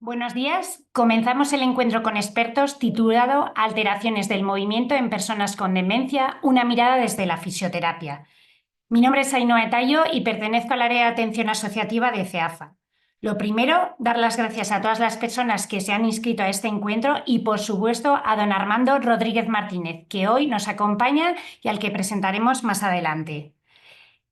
Buenos días. Comenzamos el encuentro con expertos titulado Alteraciones del movimiento en personas con demencia, una mirada desde la fisioterapia. Mi nombre es Ainhoa Tallo y pertenezco al área de atención asociativa de CEAFA. Lo primero, dar las gracias a todas las personas que se han inscrito a este encuentro y, por supuesto, a don Armando Rodríguez Martínez, que hoy nos acompaña y al que presentaremos más adelante.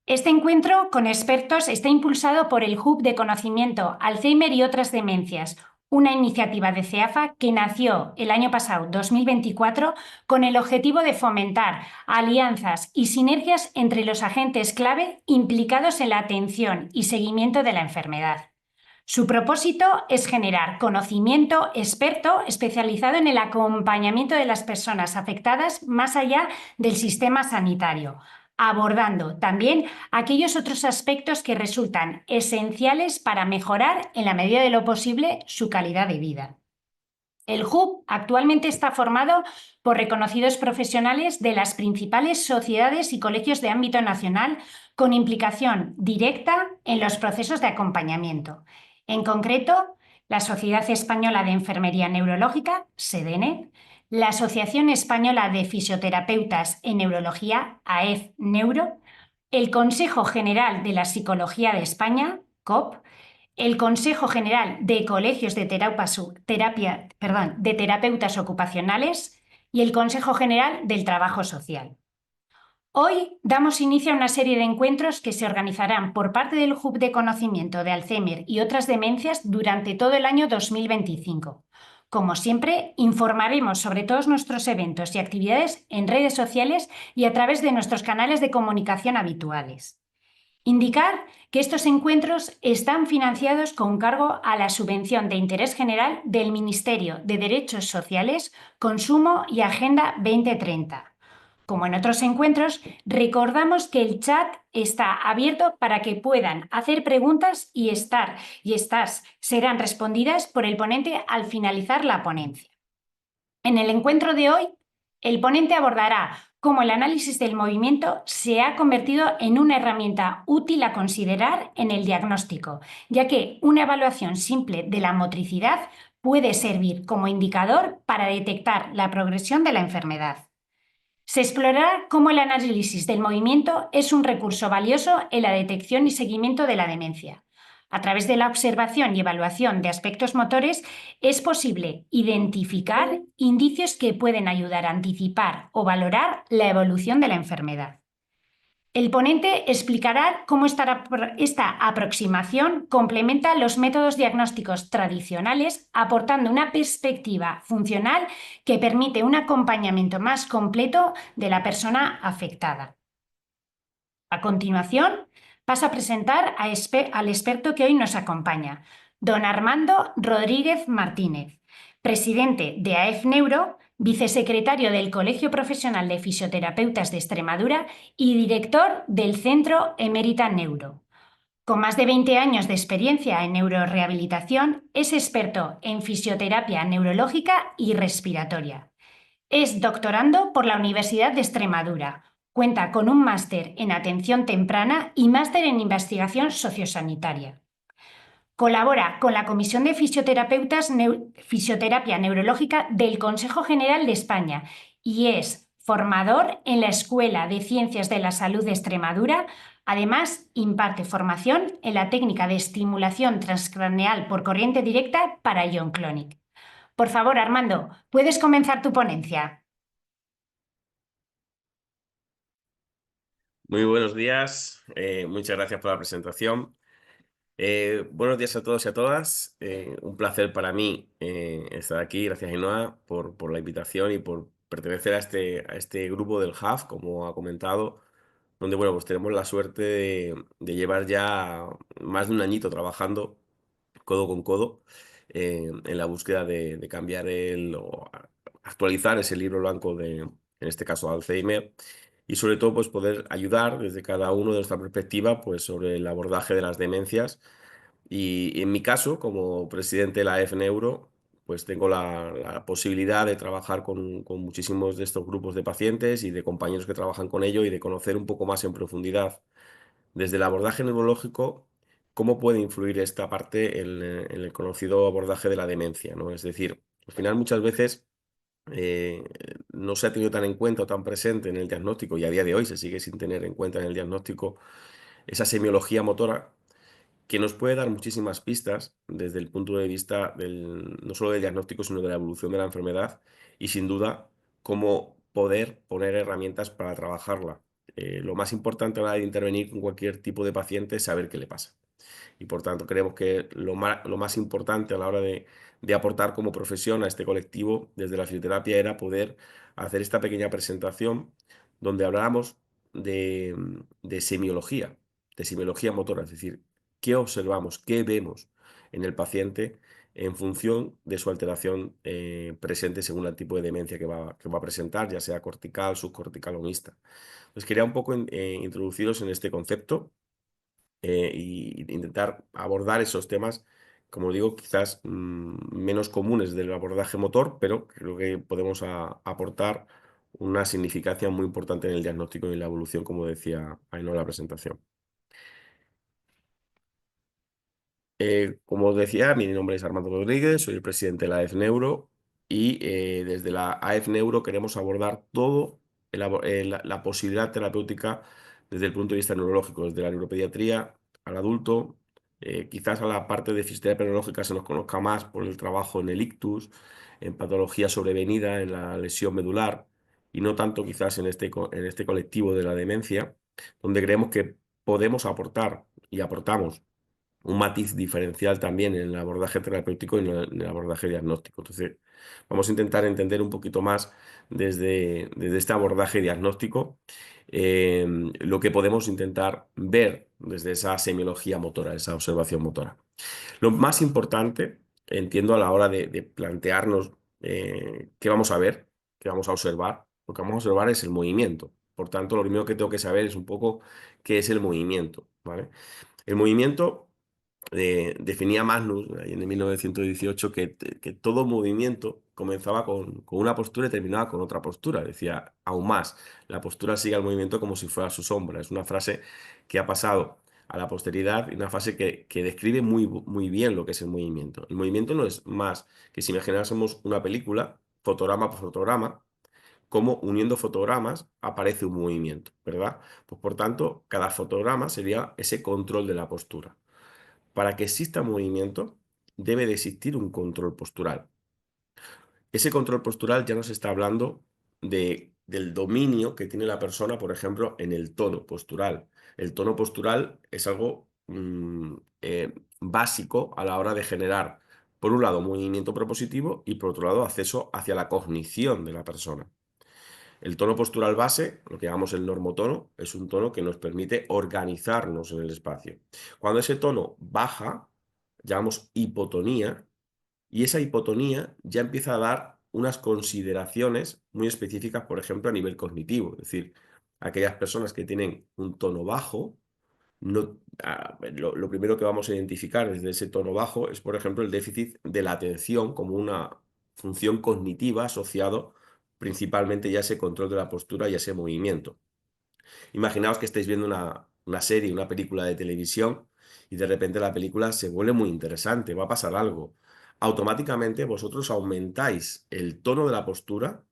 Este encuentro con expertos está impulsado por el Hub de Conocimiento Alzheimer y otras demencias, una iniciativa de CEAFA que nació el año pasado, 2024, con el objetivo de fomentar alianzas y sinergias entre los agentes clave implicados en la atención y seguimiento de la enfermedad. Su propósito es generar conocimiento experto especializado en el acompañamiento de las personas afectadas más allá del sistema sanitario, abordando también aquellos otros aspectos que resultan esenciales para mejorar, en la medida de lo posible, su calidad de vida. El Hub actualmente está formado por reconocidos profesionales de las principales sociedades y colegios de ámbito nacional con implicación directa en los procesos de acompañamiento. En concreto, la Sociedad Española de Enfermería Neurológica, SEDENE, la Asociación Española de Fisioterapeutas en Neurología, AEF-Neuro, el Consejo General de la Psicología de España, COP, el Consejo General de Colegios de Terapeutas Ocupacionales y el Consejo General del Trabajo Social. Hoy damos inicio a una serie de encuentros que se organizarán por parte del Hub de Conocimiento de Alzheimer y otras demencias durante todo el año 2025. Como siempre, informaremos sobre todos nuestros eventos y actividades en redes sociales y a través de nuestros canales de comunicación habituales. Indicar que estos encuentros están financiados con cargo a la subvención de interés general del Ministerio de Derechos Sociales, Consumo y Agenda 2030. Como en otros encuentros, recordamos que el chat está abierto para que puedan hacer preguntas y estas serán respondidas por el ponente al finalizar la ponencia. En el encuentro de hoy, el ponente abordará cómo el análisis del movimiento se ha convertido en una herramienta útil a considerar en el diagnóstico, ya que una evaluación simple de la motricidad puede servir como indicador para detectar la progresión de la enfermedad. Se explorará cómo el análisis del movimiento es un recurso valioso en la detección y seguimiento de la demencia. A través de la observación y evaluación de aspectos motores es posible identificar indicios que pueden ayudar a anticipar o valorar la evolución de la enfermedad. El ponente explicará cómo esta aproximación complementa los métodos diagnósticos tradicionales, aportando una perspectiva funcional que permite un acompañamiento más completo de la persona afectada. A continuación, paso a presentar al experto que hoy nos acompaña, don Armando Rodríguez Martínez, presidente de AEF-Neuro, vicesecretario del Colegio Profesional de Fisioterapeutas de Extremadura y director del Centro Emérita Neuro. Con más de 20 años de experiencia en neurorehabilitación, es experto en fisioterapia neurológica y respiratoria. Es doctorando por la Universidad de Extremadura. Cuenta con un máster en atención temprana y máster en investigación sociosanitaria. Colabora con la Comisión de Fisioterapia Neurológica del Consejo General de España y es formador en la Escuela de Ciencias de la Salud de Extremadura. Además, imparte formación en la técnica de estimulación transcraneal por corriente directa para Ion Clonic. Por favor, Armando, ¿puedes comenzar tu ponencia? Muy buenos días, muchas gracias por la presentación. Buenos días a todos y a todas. Un placer para mí estar aquí. Gracias, Ainhoa, por la invitación y por pertenecer a este grupo del HAF, como ha comentado, donde bueno, pues tenemos la suerte de llevar ya más de un añito trabajando codo con codo en la búsqueda de cambiar o actualizar ese libro blanco en este caso, Alzheimer, y sobre todo pues poder ayudar desde cada uno de nuestra perspectiva pues sobre el abordaje de las demencias. Y en mi caso, como presidente de la EFNeuro, pues tengo la posibilidad de trabajar con muchísimos de estos grupos de pacientes y de compañeros que trabajan con ello y de conocer un poco más en profundidad desde el abordaje neurológico cómo puede influir esta parte en el conocido abordaje de la demencia, ¿no? Es decir, al final muchas veces eh, no se ha tenido tan en cuenta o tan presente en el diagnóstico, y a día de hoy se sigue sin tener en cuenta en el diagnóstico esa semiología motora que nos puede dar muchísimas pistas desde el punto de vista no solo del diagnóstico, sino de la evolución de la enfermedad y sin duda cómo poder poner herramientas para trabajarla. Lo más importante a la hora de intervenir con cualquier tipo de paciente es saber qué le pasa. Y por tanto, creemos que lo más importante a la hora de aportar como profesión a este colectivo desde la fisioterapia era poder hacer esta pequeña presentación donde hablábamos de semiología motora, es decir, qué observamos, qué vemos en el paciente en función de su alteración presente según el tipo de demencia que va a presentar, ya sea cortical, subcortical o mixta. Pues quería un poco introduciros en este concepto y intentar abordar esos temas, como digo, quizás menos comunes del abordaje motor, pero creo que podemos aportar una significancia muy importante en el diagnóstico y en la evolución, como decía Ainhoa en la presentación. Como os decía, mi nombre es Armando Rodríguez, soy el presidente de la AEF-Neuro y desde la AEF-Neuro queremos abordar todo la posibilidad terapéutica desde el punto de vista neurológico, desde la neuropediatría al adulto. Quizás a la parte de fisioterapia neurológica se nos conozca más por el trabajo en el ictus, en patología sobrevenida, en la lesión medular y no tanto quizás en este colectivo de la demencia, donde creemos que podemos aportar y aportamos un matiz diferencial también en el abordaje terapéutico y en el abordaje diagnóstico. Entonces, vamos a intentar entender un poquito más desde este abordaje diagnóstico lo que podemos intentar ver desde esa semiología motora, esa observación motora. Lo más importante, entiendo, a la hora de plantearnos qué vamos a ver, qué vamos a observar, lo que vamos a observar es el movimiento. Por tanto, lo primero que tengo que saber es un poco qué es el movimiento, ¿vale? El movimiento definía Magnus ahí en el 1918 que todo movimiento comenzaba con una postura y terminaba con otra postura. Decía, aún más, la postura sigue al movimiento como si fuera su sombra. Es una frase que ha pasado a la posteridad y una frase que describe muy bien lo que es el movimiento. El movimiento no es más que si imaginásemos una película, fotograma por fotograma, cómo uniendo fotogramas aparece un movimiento, ¿verdad? Pues por tanto, cada fotograma sería ese control de la postura. Para que exista movimiento, debe de existir un control postural. Ese control postural ya nos está hablando del dominio que tiene la persona, por ejemplo, en el tono postural. El tono postural es algo básico a la hora de generar, por un lado, movimiento propositivo y por otro lado, acceso hacia la cognición de la persona. El tono postural base, lo que llamamos el normotono, es un tono que nos permite organizarnos en el espacio. Cuando ese tono baja, llamamos hipotonía, y esa hipotonía ya empieza a dar unas consideraciones muy específicas, por ejemplo, a nivel cognitivo. Es decir, aquellas personas que tienen un tono bajo, lo primero que vamos a identificar desde ese tono bajo es, por ejemplo, el déficit de la atención como una función cognitiva asociado principalmente ya a ese control de la postura y a ese movimiento. Imaginaos que estáis viendo una serie, una película de televisión y de repente la película se vuelve muy interesante, va a pasar algo. Automáticamente vosotros aumentáis el tono de la postura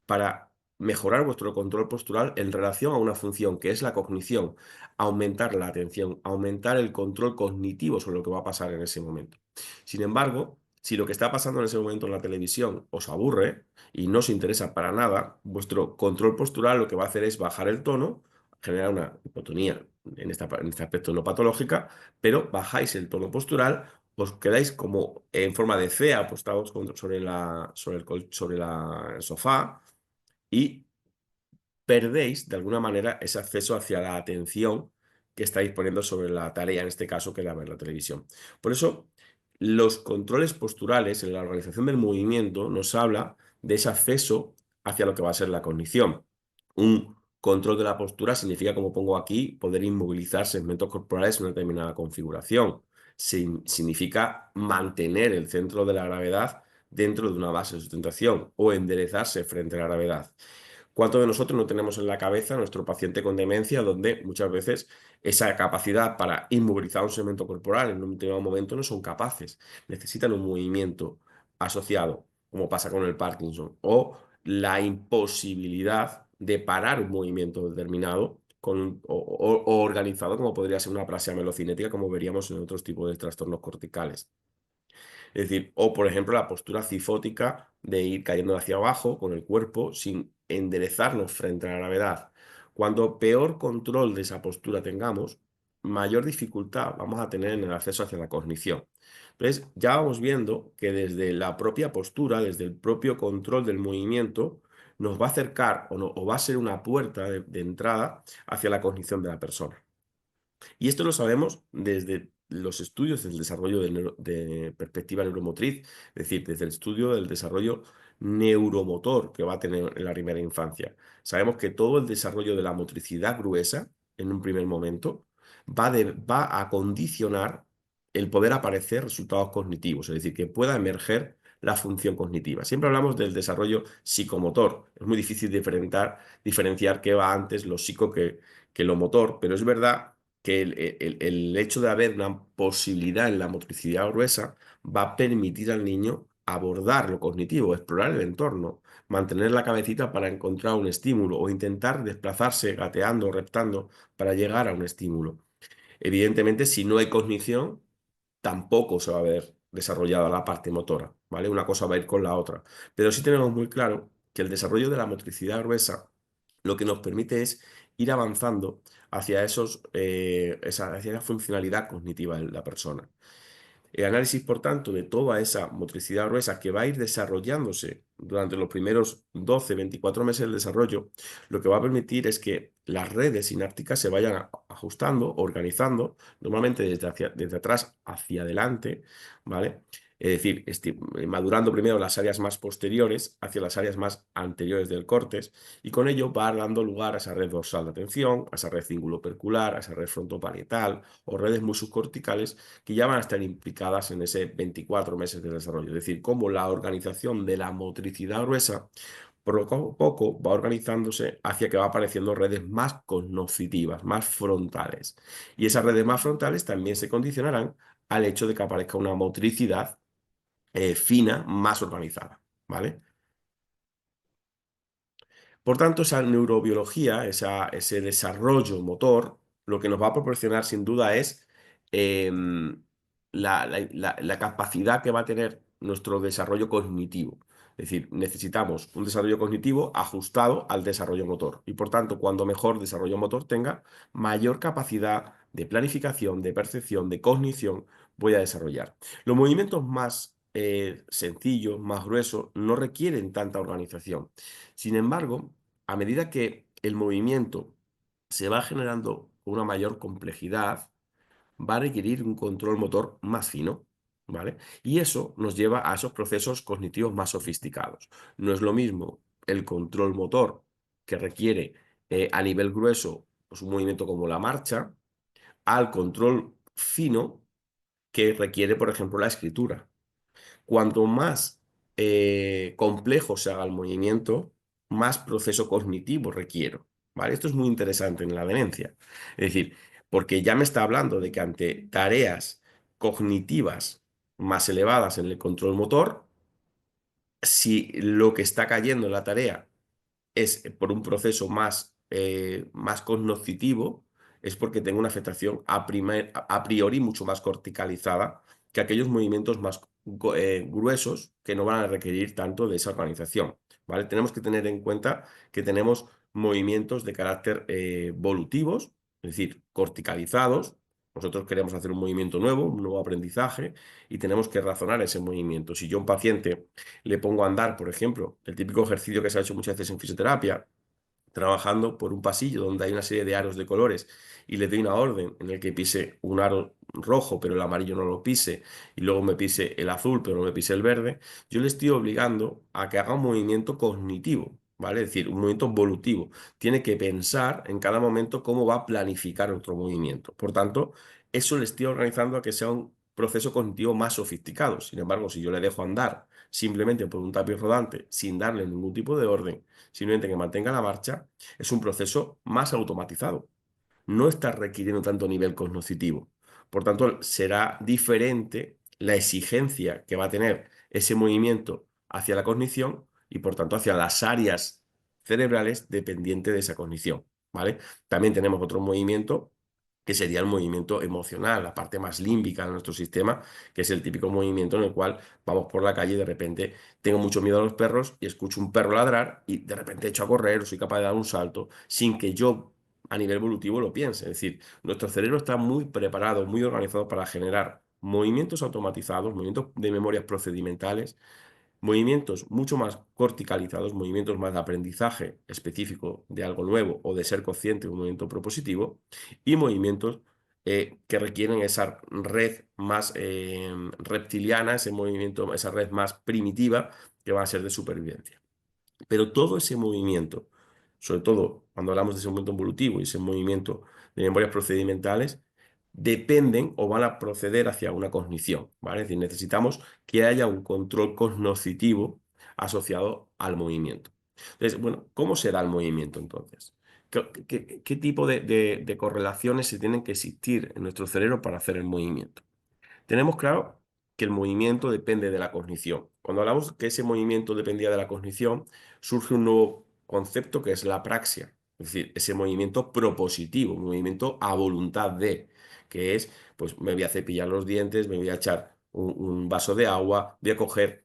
para mejorar vuestro control postural en relación a una función que es la cognición, aumentar la atención, aumentar el control cognitivo sobre lo que va a pasar en ese momento. Sin embargo, si lo que está pasando en ese momento en la televisión os aburre y no os interesa para nada, vuestro control postural lo que va a hacer es bajar el tono, generar una hipotonía en este aspecto no patológica, pero bajáis el tono postural, os quedáis como en forma de C apostados sobre el sofá y perdéis de alguna manera ese acceso hacia la atención que estáis poniendo sobre la tarea, en este caso, que era ver la televisión. Por eso, los controles posturales en la organización del movimiento nos habla de ese acceso hacia lo que va a ser la cognición. Un control de la postura significa, como pongo aquí, poder inmovilizar segmentos corporales en una determinada configuración. Significa mantener el centro de la gravedad dentro de una base de sustentación o enderezarse frente a la gravedad. ¿Cuántos de nosotros no tenemos en la cabeza a nuestro paciente con demencia, donde muchas veces esa capacidad para inmovilizar un segmento corporal en un determinado momento no son capaces? Necesitan un movimiento asociado, como pasa con el Parkinson, o la imposibilidad de parar un movimiento determinado o organizado, como podría ser una aplasia melocinética, como veríamos en otros tipos de trastornos corticales. Es decir, o por ejemplo la postura cifótica de ir cayendo hacia abajo con el cuerpo sin enderezarnos frente a la gravedad. Cuando peor control de esa postura tengamos, mayor dificultad vamos a tener en el acceso hacia la cognición. Entonces, ya vamos viendo que desde la propia postura, desde el propio control del movimiento, nos va a acercar o va a ser una puerta de entrada hacia la cognición de la persona. Y esto lo sabemos desde los estudios del desarrollo de perspectiva neuromotriz, es decir, desde el estudio del desarrollo neuromotor que va a tener en la primera infancia. Sabemos que todo el desarrollo de la motricidad gruesa, en un primer momento, va a condicionar el poder aparecer resultados cognitivos, es decir, que pueda emerger la función cognitiva. Siempre hablamos del desarrollo psicomotor. Es muy difícil diferenciar qué va antes lo psico que lo motor, pero es verdad que el hecho de haber una posibilidad en la motricidad gruesa va a permitir al niño abordar lo cognitivo, explorar el entorno, mantener la cabecita para encontrar un estímulo o intentar desplazarse gateando o reptando para llegar a un estímulo. Evidentemente, si no hay cognición, tampoco se va a ver desarrollada la parte motora, ¿vale? Una cosa va a ir con la otra. Pero sí tenemos muy claro que el desarrollo de la motricidad gruesa lo que nos permite es ir avanzando hacia hacia esa funcionalidad cognitiva de la persona. El análisis, por tanto, de toda esa motricidad gruesa que va a ir desarrollándose durante los primeros 12-24 meses del desarrollo, lo que va a permitir es que las redes sinápticas se vayan ajustando, organizando, normalmente desde atrás hacia adelante, ¿vale? Es decir, madurando primero las áreas más posteriores hacia las áreas más anteriores del córtex, y con ello va dando lugar a esa red dorsal de atención, a esa red cíngulo-percular, a esa red frontoparietal o redes muy subcorticales que ya van a estar implicadas en ese 24 meses de desarrollo. Es decir, cómo la organización de la motricidad gruesa poco a poco va organizándose hacia que va apareciendo redes más cognoscitivas, más frontales. Y esas redes más frontales también se condicionarán al hecho de que aparezca una motricidad fina, más organizada, ¿vale? Por tanto, esa neurobiología, ese desarrollo motor, lo que nos va a proporcionar sin duda es em, la capacidad que va a tener nuestro desarrollo cognitivo. Es decir, necesitamos un desarrollo cognitivo ajustado al desarrollo motor. Y por tanto, cuando mejor desarrollo motor tenga, mayor capacidad de planificación, de percepción, de cognición voy a desarrollar. Los movimientos más sencillos, más gruesos, no requieren tanta organización. Sin embargo, a medida que el movimiento se va generando una mayor complejidad, va a requerir un control motor más fino, ¿vale? Y eso nos lleva a esos procesos cognitivos más sofisticados. No es lo mismo el control motor que requiere a nivel grueso pues, un movimiento como la marcha, al control fino que requiere, por ejemplo, la escritura. Cuanto más complejo se haga el movimiento, más proceso cognitivo requiero, ¿vale? Esto es muy interesante en la demencia. Es decir, porque ya me está hablando de que ante tareas cognitivas más elevadas en el control motor, si lo que está cayendo en la tarea es por un proceso más cognoscitivo, es porque tengo una afectación a priori mucho más corticalizada que aquellos movimientos más gruesos que no van a requerir tanto de esa organización, ¿vale? Tenemos que tener en cuenta que tenemos movimientos de carácter volutivos, es decir, corticalizados. Nosotros queremos hacer un movimiento nuevo, un nuevo aprendizaje, y tenemos que razonar ese movimiento. Si yo a un paciente le pongo a andar, por ejemplo, el típico ejercicio que se ha hecho muchas veces en fisioterapia, trabajando por un pasillo donde hay una serie de aros de colores y le doy una orden en el que pise un aro rojo, pero el amarillo no lo pise, y luego me pise el azul, pero no me pise el verde, yo le estoy obligando a que haga un movimiento cognitivo, ¿vale? Es decir, un movimiento volutivo. Tiene que pensar en cada momento cómo va a planificar otro movimiento. Por tanto, eso le estoy organizando a que sea un proceso cognitivo más sofisticado. Sin embargo, si yo le dejo andar simplemente por un tapiz rodante sin darle ningún tipo de orden, simplemente que mantenga la marcha, es un proceso más automatizado. No está requiriendo tanto nivel cognitivo. Por tanto, será diferente la exigencia que va a tener ese movimiento hacia la cognición y, por tanto, hacia las áreas cerebrales dependientes de esa cognición, ¿vale? También tenemos otro movimiento que sería el movimiento emocional, la parte más límbica de nuestro sistema, que es el típico movimiento en el cual vamos por la calle y de repente tengo mucho miedo a los perros y escucho un perro ladrar y de repente echo a correr o soy capaz de dar un salto sin que yo a nivel evolutivo lo piense. Es decir, nuestro cerebro está muy preparado, muy organizado para generar movimientos automatizados, movimientos de memorias procedimentales, movimientos mucho más corticalizados, movimientos más de aprendizaje específico de algo nuevo o de ser consciente de un movimiento propositivo, y movimientos que requieren esa red más reptiliana, ese movimiento, esa red más primitiva que va a ser de supervivencia. Pero todo ese movimiento, sobre todo cuando hablamos de ese movimiento evolutivo y ese movimiento de memorias procedimentales, dependen o van a proceder hacia una cognición, ¿vale? Es decir, necesitamos que haya un control cognoscitivo asociado al movimiento. Entonces, bueno, ¿cómo será el movimiento entonces? ¿Qué tipo de correlaciones se tienen que existir en nuestro cerebro para hacer el movimiento? Tenemos claro que el movimiento depende de la cognición. Cuando hablamos que ese movimiento dependía de la cognición, surge un nuevo concepto que es la praxia, es decir, ese movimiento propositivo, un movimiento a voluntad de, que es, pues me voy a cepillar los dientes, me voy a echar un vaso de agua, voy a coger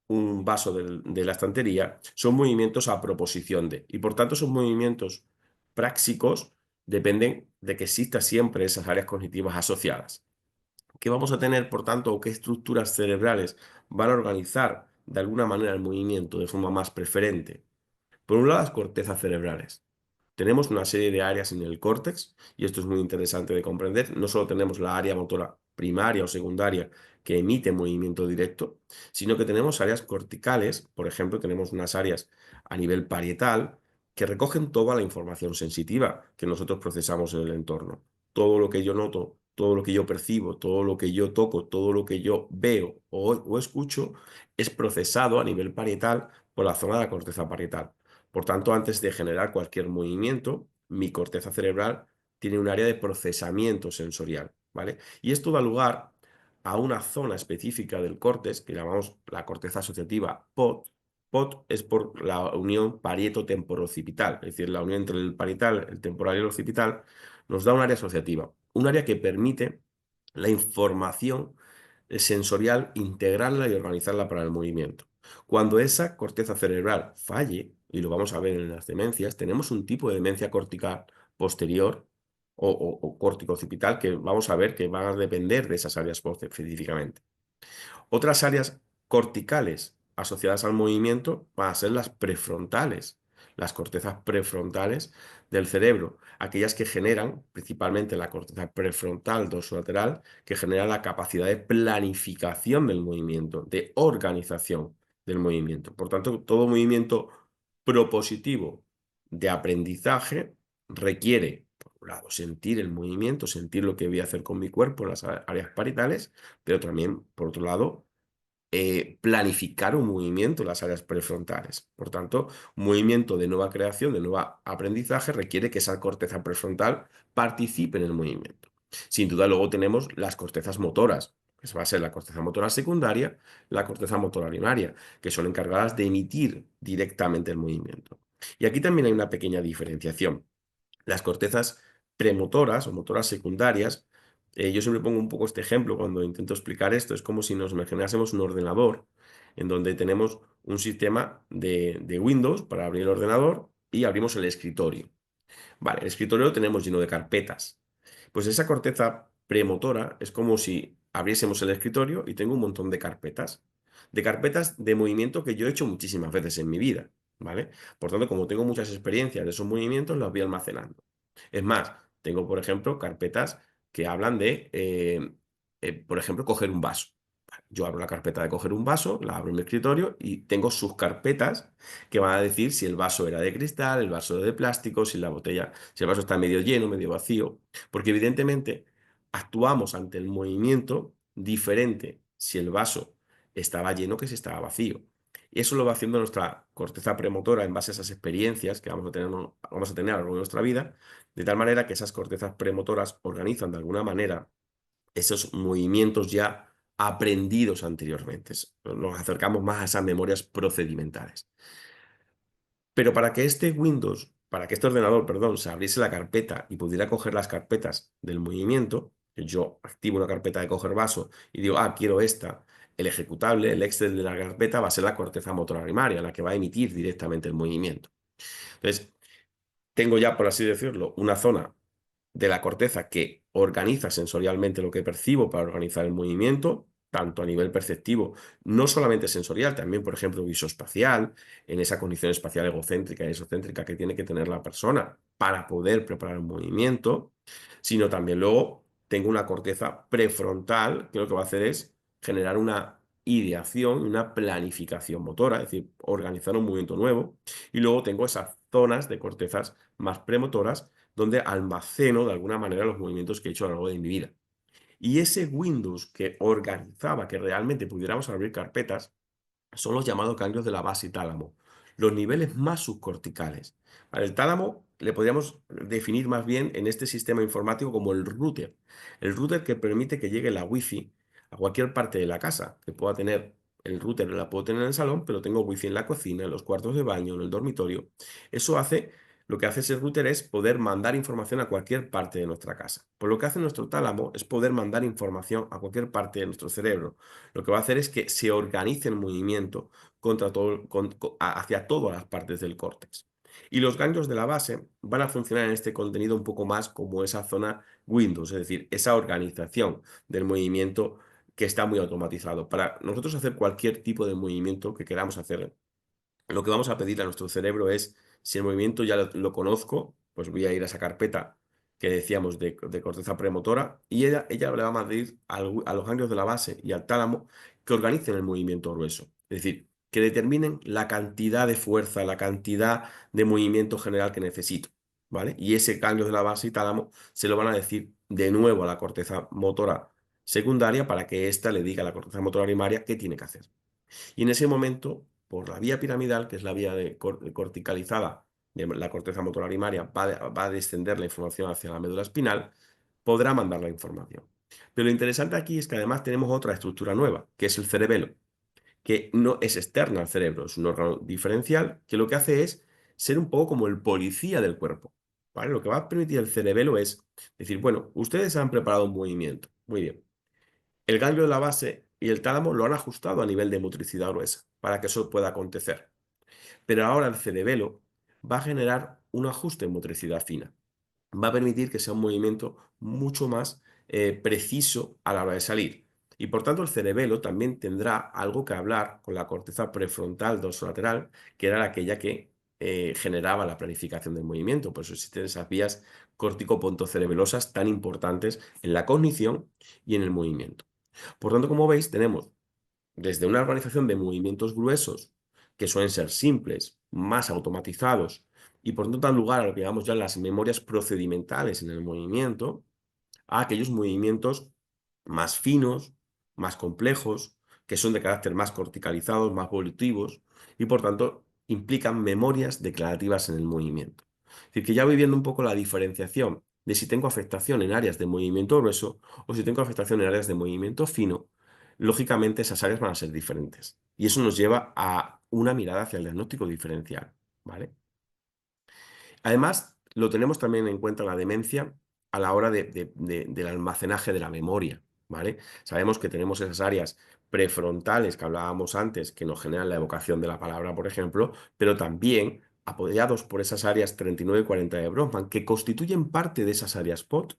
un vaso de la estantería, son movimientos a proposición de, y por tanto esos movimientos prácticos dependen de que exista siempre esas áreas cognitivas asociadas. ¿Qué vamos a tener, por tanto, o qué estructuras cerebrales van a organizar de alguna manera el movimiento de forma más preferente? Por un lado, las cortezas cerebrales. Tenemos una serie de áreas en el córtex, y esto es muy interesante de comprender. No solo tenemos la área motora primaria o secundaria que emite movimiento directo, sino que tenemos áreas corticales, por ejemplo, tenemos unas áreas a nivel parietal que recogen toda la información sensitiva que nosotros procesamos en el entorno. Todo lo que yo noto, todo lo que yo percibo, todo lo que yo toco, todo lo que yo veo o escucho es procesado a nivel parietal por la zona de la corteza parietal. Por tanto, antes de generar cualquier movimiento, mi corteza cerebral tiene un área de procesamiento sensorial, ¿vale? Y esto da lugar a una zona específica del córtex que llamamos la corteza asociativa POT. POT es por la unión parieto-temporocipital, es decir, la unión entre el parietal, el temporal y el occipital, nos da un área asociativa, un área que permite la información sensorial, integrarla y organizarla para el movimiento. Cuando esa corteza cerebral falle, y lo vamos a ver en las demencias, tenemos un tipo de demencia cortical posterior o córtico-occipital que vamos a ver que van a depender de esas áreas específicamente. Otras áreas corticales asociadas al movimiento van a ser las prefrontales, las cortezas prefrontales del cerebro, aquellas que generan, principalmente la corteza prefrontal dorsolateral, que genera la capacidad de planificación del movimiento, de organización del movimiento. Por tanto, todo movimiento propositivo de aprendizaje requiere, por un lado, sentir el movimiento, sentir lo que voy a hacer con mi cuerpo en las áreas parietales, pero también, por otro lado, planificar un movimiento en las áreas prefrontales. Por tanto, un movimiento de nueva creación, de nuevo aprendizaje, requiere que esa corteza prefrontal participe en el movimiento. Sin duda, luego tenemos las cortezas motoras, que va a ser la corteza motora secundaria, la corteza motora primaria, que son encargadas de emitir directamente el movimiento. Y aquí también hay una pequeña diferenciación. Las cortezas premotoras o motoras secundarias, yo siempre pongo un poco este ejemplo cuando intento explicar esto, es como si nos imaginásemos un ordenador en donde tenemos un sistema de Windows para abrir el ordenador y abrimos el escritorio. Vale, el escritorio lo tenemos lleno de carpetas. Pues esa corteza premotora es como si abriésemos el escritorio y tengo un montón de carpetas de movimiento que yo he hecho muchísimas veces en mi vida, ¿vale? Por tanto, como tengo muchas experiencias de esos movimientos, las voy almacenando. Es más, tengo, por ejemplo, carpetas que hablan de, por ejemplo, coger un vaso. Yo abro la carpeta de coger un vaso, la abro en mi escritorio y tengo sus carpetas que van a decir si el vaso era de cristal, el vaso era de plástico, si la botella, si el vaso está medio lleno, medio vacío. Porque evidentemente actuamos ante el movimiento diferente si el vaso estaba lleno que si estaba vacío. Y eso lo va haciendo nuestra corteza premotora en base a esas experiencias que vamos a tener a lo largo de nuestra vida, de tal manera que esas cortezas premotoras organizan de alguna manera esos movimientos ya aprendidos anteriormente. Nos acercamos más a esas memorias procedimentales. Pero para que este ordenador, perdón, se abriese la carpeta y pudiera coger las carpetas del movimiento, que yo activo una carpeta de coger vaso y digo, quiero esta, el ejecutable, el Excel de la carpeta va a ser la corteza motora primaria, la que va a emitir directamente el movimiento. Entonces, tengo ya, por así decirlo, una zona de la corteza que organiza sensorialmente lo que percibo para organizar el movimiento, tanto a nivel perceptivo, no solamente sensorial, también, por ejemplo, visoespacial, en esa condición espacial egocéntrica y esocéntrica que tiene que tener la persona para poder preparar un movimiento, sino también luego tengo una corteza prefrontal que lo que va a hacer es generar una ideación, una planificación motora, es decir, organizar un movimiento nuevo, y luego tengo esas zonas de cortezas más premotoras donde almaceno de alguna manera los movimientos que he hecho a lo largo de mi vida. Y ese Windows que organizaba que realmente pudiéramos abrir carpetas son los llamados ganglios de la base y tálamo, los niveles más subcorticales. Vale, el tálamo le podríamos definir más bien en este sistema informático como el router que permite que llegue la wifi a cualquier parte de la casa, que pueda tener el router, la puedo tener en el salón, pero tengo wifi en la cocina, en los cuartos de baño, en el dormitorio. Eso hace, lo que hace ese router es poder mandar información a cualquier parte de nuestra casa. Pues lo que hace nuestro tálamo es poder mandar información a cualquier parte de nuestro cerebro. Lo que va a hacer es que se organice el movimiento hacia todas las partes del córtex. Y los ganglios de la base van a funcionar en este contenido un poco más como esa zona Windows, es decir, esa organización del movimiento que está muy automatizado. Para nosotros hacer cualquier tipo de movimiento que queramos hacer, lo que vamos a pedir a nuestro cerebro es, si el movimiento ya lo conozco, pues voy a ir a esa carpeta que decíamos de corteza premotora y ella le va a pedir a los ganglios de la base y al tálamo que organicen el movimiento grueso. Es decir, que determinen la cantidad de fuerza, la cantidad de movimiento general que necesito. ¿Vale? Y ese ganglio de la base y tálamo se lo van a decir de nuevo a la corteza motora secundaria para que ésta le diga a la corteza motora primaria qué tiene que hacer. Y en ese momento, por la vía piramidal, que es la vía corticalizada de la corteza motora primaria, va a descender la información hacia la médula espinal, podrá mandar la información. Pero lo interesante aquí es que además tenemos otra estructura nueva, que es el cerebelo, que no es externa al cerebro, es un órgano diferencial que lo que hace es ser un poco como el policía del cuerpo. ¿Vale? Lo que va a permitir el cerebelo es decir, bueno, ustedes han preparado un movimiento, muy bien. El ganglio de la base y el tálamo lo han ajustado a nivel de motricidad gruesa para que eso pueda acontecer. Pero ahora el cerebelo va a generar un ajuste en motricidad fina. Va a permitir que sea un movimiento mucho más preciso a la hora de salir. Y por tanto el cerebelo también tendrá algo que hablar con la corteza prefrontal dorsolateral, que era aquella que generaba la planificación del movimiento. Por eso existen esas vías córtico-pontocerebelosas tan importantes en la cognición y en el movimiento. Por tanto, como veis, tenemos desde una organización de movimientos gruesos, que suelen ser simples, más automatizados, y por tanto dan lugar a lo que llamamos ya las memorias procedimentales en el movimiento, a aquellos movimientos más finos, más complejos, que son de carácter más corticalizados, más volitivos, y por tanto implican memorias declarativas en el movimiento. Es decir, que ya voy viendo un poco la diferenciación de si tengo afectación en áreas de movimiento grueso o si tengo afectación en áreas de movimiento fino, lógicamente esas áreas van a ser diferentes. Y eso nos lleva a una mirada hacia el diagnóstico diferencial, ¿vale? Además, lo tenemos también en cuenta la demencia a la hora del almacenaje de la memoria, ¿vale? Sabemos que tenemos esas áreas prefrontales que hablábamos antes, que nos generan la evocación de la palabra, por ejemplo, pero también apoyados por esas áreas 39 y 40 de Bronfman, que constituyen parte de esas áreas POT,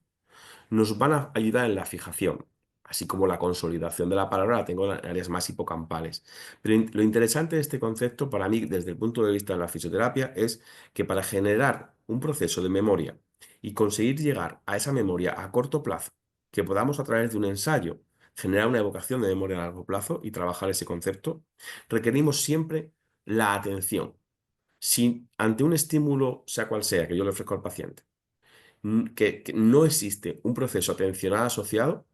nos van a ayudar en la fijación, así como la consolidación de la palabra la tengo en áreas más hipocampales. Pero lo interesante de este concepto para mí, desde el punto de vista de la fisioterapia, es que para generar un proceso de memoria y conseguir llegar a esa memoria a corto plazo, que podamos a través de un ensayo generar una evocación de memoria a largo plazo y trabajar ese concepto, requerimos siempre la atención. Si ante un estímulo, sea cual sea, que yo le ofrezco al paciente, que no existe un proceso atencional asociado,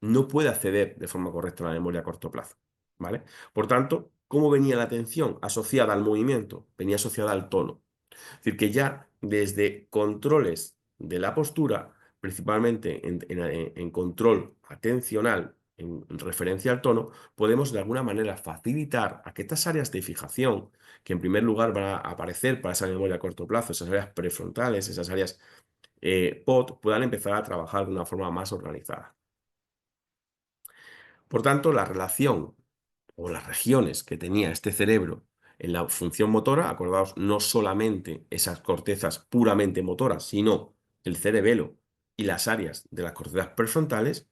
no puede acceder de forma correcta a la memoria a corto plazo, ¿vale? Por tanto, ¿cómo venía la atención asociada al movimiento? Venía asociada al tono. Es decir, que ya desde controles de la postura, principalmente en control atencional, en referencia al tono, podemos de alguna manera facilitar a que estas áreas de fijación, que en primer lugar van a aparecer para esa memoria a corto plazo, esas áreas prefrontales, esas áreas POT, puedan empezar a trabajar de una forma más organizada. Por tanto, la relación o las regiones que tenía este cerebro en la función motora, acordaos, no solamente esas cortezas puramente motoras, sino el cerebelo y las áreas de las cortezas prefrontales,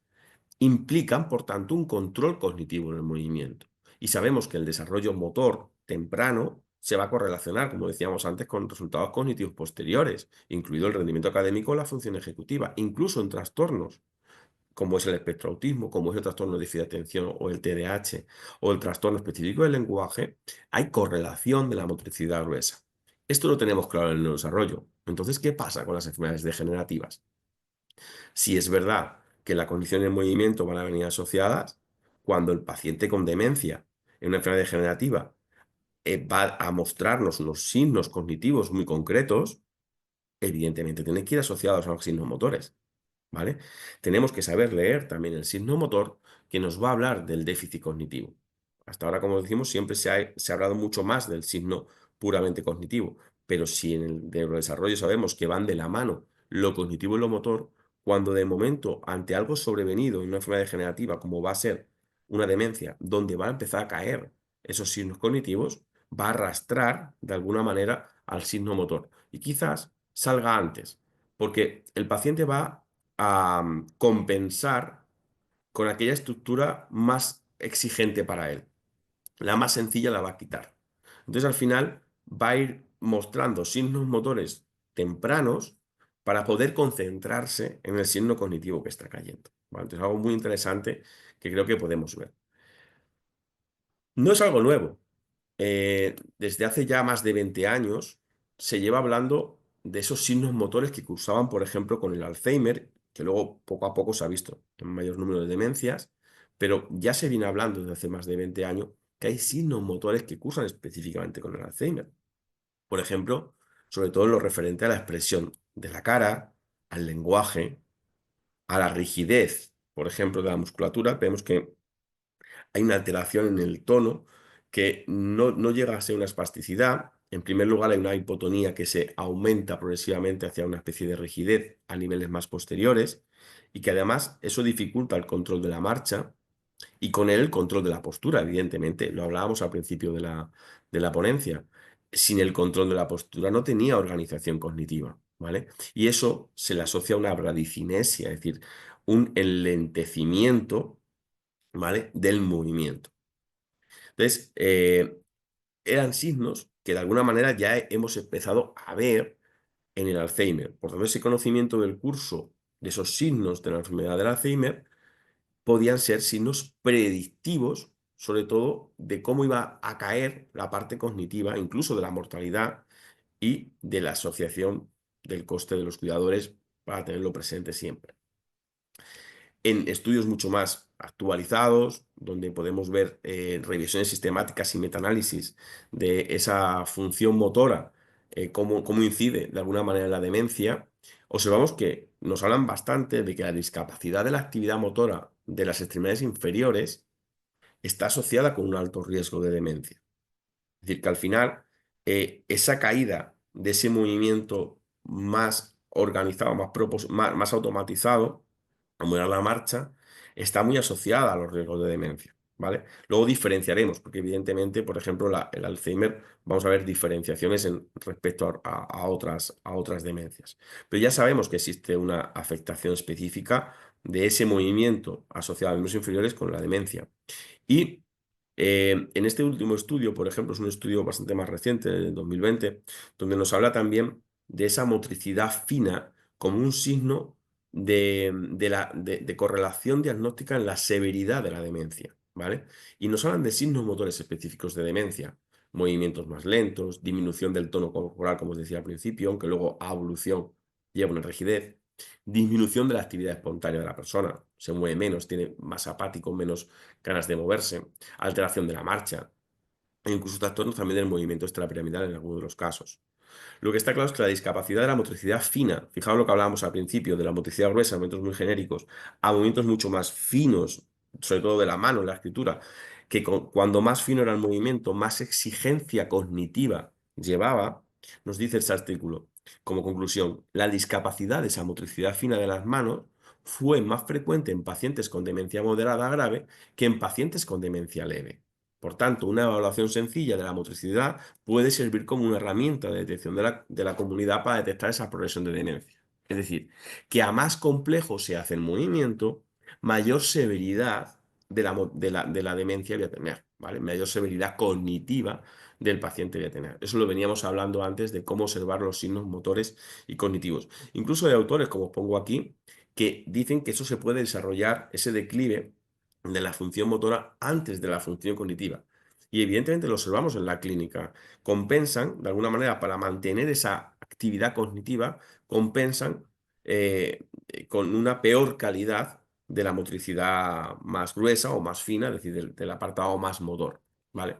implican, por tanto, un control cognitivo en el movimiento. Y sabemos que el desarrollo motor temprano se va a correlacionar, como decíamos antes, con resultados cognitivos posteriores, incluido el rendimiento académico o la función ejecutiva, incluso en trastornos como es el espectro autismo, como es el trastorno de déficit de atención o el TDAH o el trastorno específico del lenguaje, hay correlación de la motricidad gruesa. Esto lo tenemos claro en el neurodesarrollo. Entonces, ¿qué pasa con las enfermedades degenerativas? Si es verdad que la condición y el movimiento van a venir asociadas, cuando el paciente con demencia en una enfermedad degenerativa va a mostrarnos unos signos cognitivos muy concretos, evidentemente tiene que ir asociados a los signos motores. ¿Vale? Tenemos que saber leer también el signo motor que nos va a hablar del déficit cognitivo. Hasta ahora, como decimos, siempre se ha hablado mucho más del signo puramente cognitivo, pero si en el neurodesarrollo sabemos que van de la mano lo cognitivo y lo motor, cuando de momento, ante algo sobrevenido en una enfermedad degenerativa, como va a ser una demencia, donde va a empezar a caer esos signos cognitivos, va a arrastrar de alguna manera al signo motor. Y quizás salga antes, porque el paciente va a compensar con aquella estructura más exigente para él. La más sencilla la va a quitar. Entonces, al final, va a ir mostrando signos motores tempranos para poder concentrarse en el signo cognitivo que está cayendo. ¿Vale? Entonces, algo muy interesante que creo que podemos ver. No es algo nuevo. Desde hace ya más de 20 años se lleva hablando de esos signos motores que cursaban, por ejemplo, con el Alzheimer, que luego poco a poco se ha visto en mayor número de demencias, pero ya se viene hablando desde hace más de 20 años que hay signos motores que cursan específicamente con el Alzheimer. Por ejemplo, sobre todo en lo referente a la expresión de la cara, al lenguaje, a la rigidez, por ejemplo, de la musculatura. Vemos que hay una alteración en el tono que no llega a ser una espasticidad. En primer lugar, hay una hipotonía que se aumenta progresivamente hacia una especie de rigidez a niveles más posteriores y que además eso dificulta el control de la marcha y con él el control de la postura, evidentemente. Lo hablábamos al principio de la ponencia. Sin el control de la postura no tenía organización cognitiva, ¿vale? Y eso se le asocia a una bradicinesia, es decir, un enlentecimiento, ¿vale? Del movimiento. Entonces, eran signos que de alguna manera ya hemos empezado a ver en el Alzheimer. Por tanto, ese conocimiento del curso de esos signos de la enfermedad del Alzheimer podían ser signos predictivos, sobre todo de cómo iba a caer la parte cognitiva, incluso de la mortalidad y de la asociación del coste de los cuidadores para tenerlo presente siempre. En estudios mucho más actualizados, donde podemos ver revisiones sistemáticas y metaanálisis de esa función motora, cómo incide de alguna manera en la demencia, observamos que nos hablan bastante de que la discapacidad de la actividad motora de las extremidades inferiores está asociada con un alto riesgo de demencia. Es decir, que al final esa caída de ese movimiento más organizado, más automatizado, como era la marcha, está muy asociada a los riesgos de demencia, ¿vale? Luego diferenciaremos, porque evidentemente, por ejemplo, el Alzheimer, vamos a ver diferenciaciones respecto a otras demencias. Pero ya sabemos que existe una afectación específica de ese movimiento asociado a miembros inferiores con la demencia. Y en este último estudio, por ejemplo, es un estudio bastante más reciente, del 2020, donde nos habla también de esa motricidad fina como un signo de correlación diagnóstica en la severidad de la demencia, ¿vale? Y nos hablan de signos motores específicos de demencia, movimientos más lentos, disminución del tono corporal, como os decía al principio, aunque luego a evolución lleva una rigidez, disminución de la actividad espontánea de la persona, se mueve menos, tiene más apático, menos ganas de moverse, alteración de la marcha, e incluso trastornos también del movimiento extrapiramidal en algunos de los casos. Lo que está claro es que la discapacidad de la motricidad fina, fijaos lo que hablábamos al principio, de la motricidad gruesa, movimientos muy genéricos, a movimientos mucho más finos, sobre todo de la mano en la escritura, que cuando más fino era el movimiento, más exigencia cognitiva llevaba, nos dice este artículo. Como conclusión, la discapacidad de esa motricidad fina de las manos fue más frecuente en pacientes con demencia moderada grave que en pacientes con demencia leve. Por tanto, una evaluación sencilla de la motricidad puede servir como una herramienta de detección de la comunidad para detectar esa progresión de demencia. Es decir, que a más complejo se hace el movimiento, mayor severidad de la demencia voy a tener, ¿vale? Mayor severidad cognitiva del paciente voy a tener. Eso lo veníamos hablando antes de cómo observar los signos motores y cognitivos. Incluso hay autores, como os pongo aquí, que dicen que eso se puede desarrollar, ese declive de la función motora antes de la función cognitiva. Y evidentemente lo observamos en la clínica. Compensan, de alguna manera, para mantener esa actividad cognitiva, compensan con una peor calidad de la motricidad más gruesa o más fina, es decir, del apartado más motor, ¿vale?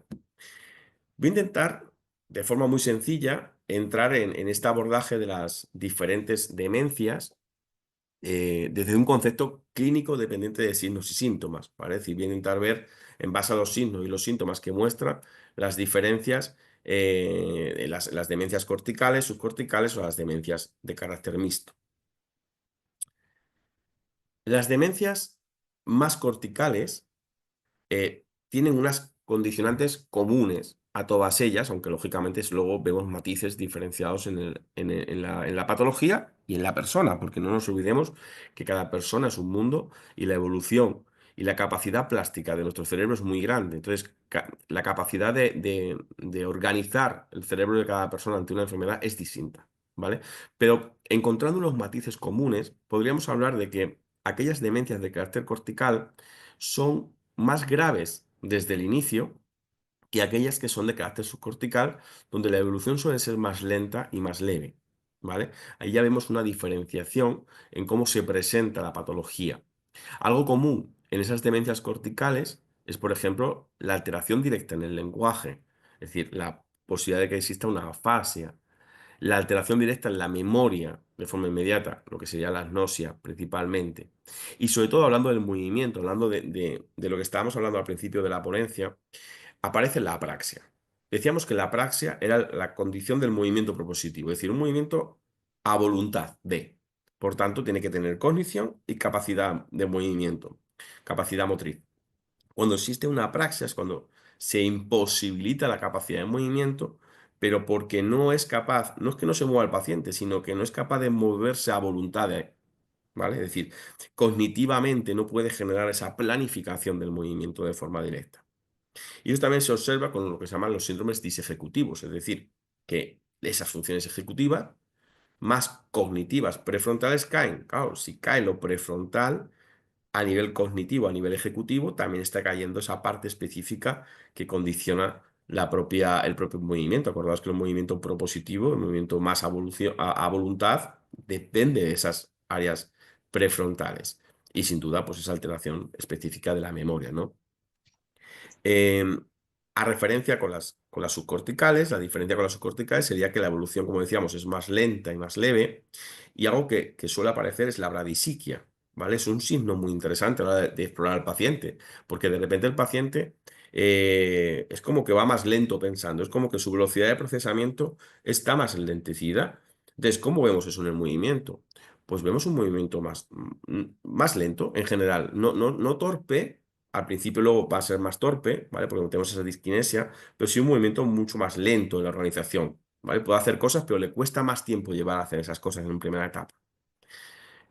Voy a intentar, de forma muy sencilla, entrar en este abordaje de las diferentes demencias desde un concepto clínico dependiente de signos y síntomas, ¿vale? Es decir, voy a intentar ver, en base a los signos y los síntomas que muestra, las diferencias en las demencias corticales, subcorticales o las demencias de carácter mixto. Las demencias más corticales tienen unas condicionantes comunes a todas ellas, aunque lógicamente luego vemos matices diferenciados en la patología y en la persona, porque no nos olvidemos que cada persona es un mundo y la evolución y la capacidad plástica de nuestro cerebro es muy grande. Entonces, la capacidad de organizar el cerebro de cada persona ante una enfermedad es distinta, ¿vale? Pero encontrando unos matices comunes, podríamos hablar de que aquellas demencias de carácter cortical son más graves desde el inicio que aquellas que son de carácter subcortical, donde la evolución suele ser más lenta y más leve, ¿vale? Ahí ya vemos una diferenciación en cómo se presenta la patología. Algo común en esas demencias corticales es, por ejemplo, la alteración directa en el lenguaje, es decir, la posibilidad de que exista una afasia, la alteración directa en la memoria de forma inmediata, lo que sería la agnosia principalmente. Y sobre todo hablando del movimiento, hablando de lo que estábamos hablando al principio de la ponencia, aparece la apraxia. Decíamos que la apraxia era la condición del movimiento propositivo, es decir, un movimiento a voluntad de. Por tanto, tiene que tener cognición y capacidad de movimiento, capacidad motriz. Cuando existe una apraxia es cuando se imposibilita la capacidad de movimiento, pero porque no es capaz, no es que no se mueva el paciente, sino que no es capaz de moverse a voluntad de, ¿vale? Es decir, cognitivamente no puede generar esa planificación del movimiento de forma directa. Y eso también se observa con lo que se llaman los síndromes disejecutivos, es decir, que esas funciones ejecutivas más cognitivas prefrontales caen. Claro, si cae lo prefrontal, a nivel cognitivo, a nivel ejecutivo, también está cayendo esa parte específica que condiciona el propio movimiento. Acordaos que el movimiento propositivo, el movimiento más a voluntad, depende de esas áreas prefrontales. Y sin duda, pues esa alteración específica de la memoria, ¿no? Eh, a referencia con las subcorticales, la diferencia con las subcorticales sería que la evolución, como decíamos, es más lenta y más leve, y algo que suele aparecer es la bradisiquia, ¿vale? Es un signo muy interesante a la hora de explorar al paciente, porque de repente el paciente es como que va más lento pensando, es como que su velocidad de procesamiento está más enlentecida. Entonces, ¿cómo vemos eso en el movimiento? Pues vemos un movimiento más lento en general, no torpe. Al principio luego va a ser más torpe, ¿vale? Porque tenemos esa disquinesia, pero sí un movimiento mucho más lento en la organización, ¿vale? Puede hacer cosas, pero le cuesta más tiempo llevar a hacer esas cosas en una primera etapa.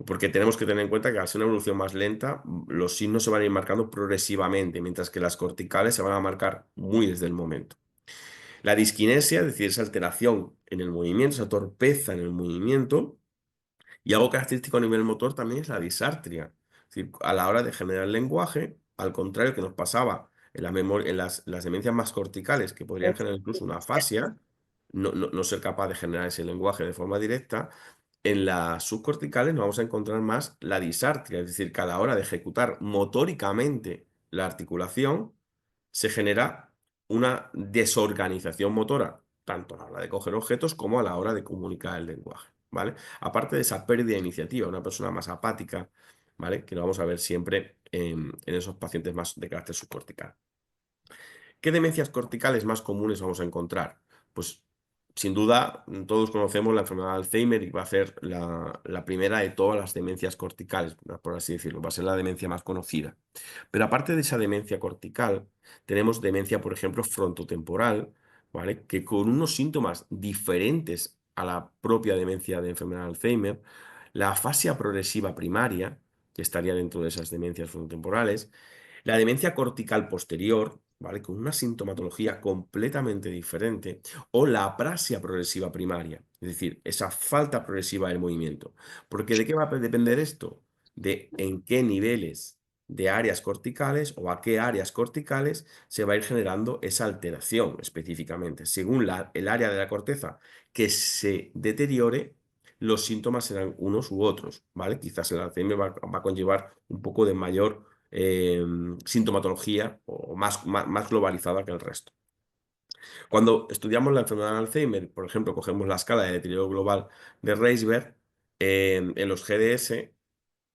Porque tenemos que tener en cuenta que al ser una evolución más lenta, los signos se van a ir marcando progresivamente, mientras que las corticales se van a marcar muy desde el momento. La disquinesia, es decir, esa alteración en el movimiento, esa torpeza en el movimiento, y algo característico a nivel motor también es la disartria. Es decir, a la hora de generar lenguaje, al contrario que nos pasaba en las demencias más corticales, que podrían generar incluso una afasia, no ser capaz de generar ese lenguaje de forma directa, en las subcorticales nos vamos a encontrar más la disartria, es decir, que a la hora de ejecutar motóricamente la articulación, se genera una desorganización motora, tanto a la hora de coger objetos como a la hora de comunicar el lenguaje, ¿vale? Aparte de esa pérdida de iniciativa, una persona más apática, ¿vale? Que lo vamos a ver siempre en esos pacientes más de carácter subcortical. ¿Qué demencias corticales más comunes vamos a encontrar? Pues sin duda todos conocemos la enfermedad de Alzheimer y va a ser la primera de todas las demencias corticales, por así decirlo, va a ser la demencia más conocida. Pero aparte de esa demencia cortical, tenemos demencia, por ejemplo, frontotemporal, ¿vale? Que con unos síntomas diferentes a la propia demencia de enfermedad de Alzheimer, la afasia progresiva primaria, que estaría dentro de esas demencias frontotemporales, la demencia cortical posterior, ¿vale? Con una sintomatología completamente diferente, o la aprasia progresiva primaria, es decir, esa falta progresiva del movimiento. Porque ¿de qué va a depender esto? De en qué niveles de áreas corticales o a qué áreas corticales se va a ir generando esa alteración específicamente. Según el área de la corteza que se deteriore, los síntomas serán unos u otros, ¿vale? Quizás el Alzheimer va a conllevar un poco de mayor sintomatología o más globalizada que el resto. Cuando estudiamos la enfermedad de Alzheimer, por ejemplo, cogemos la escala de deterioro global de Reisberg, en los GDS,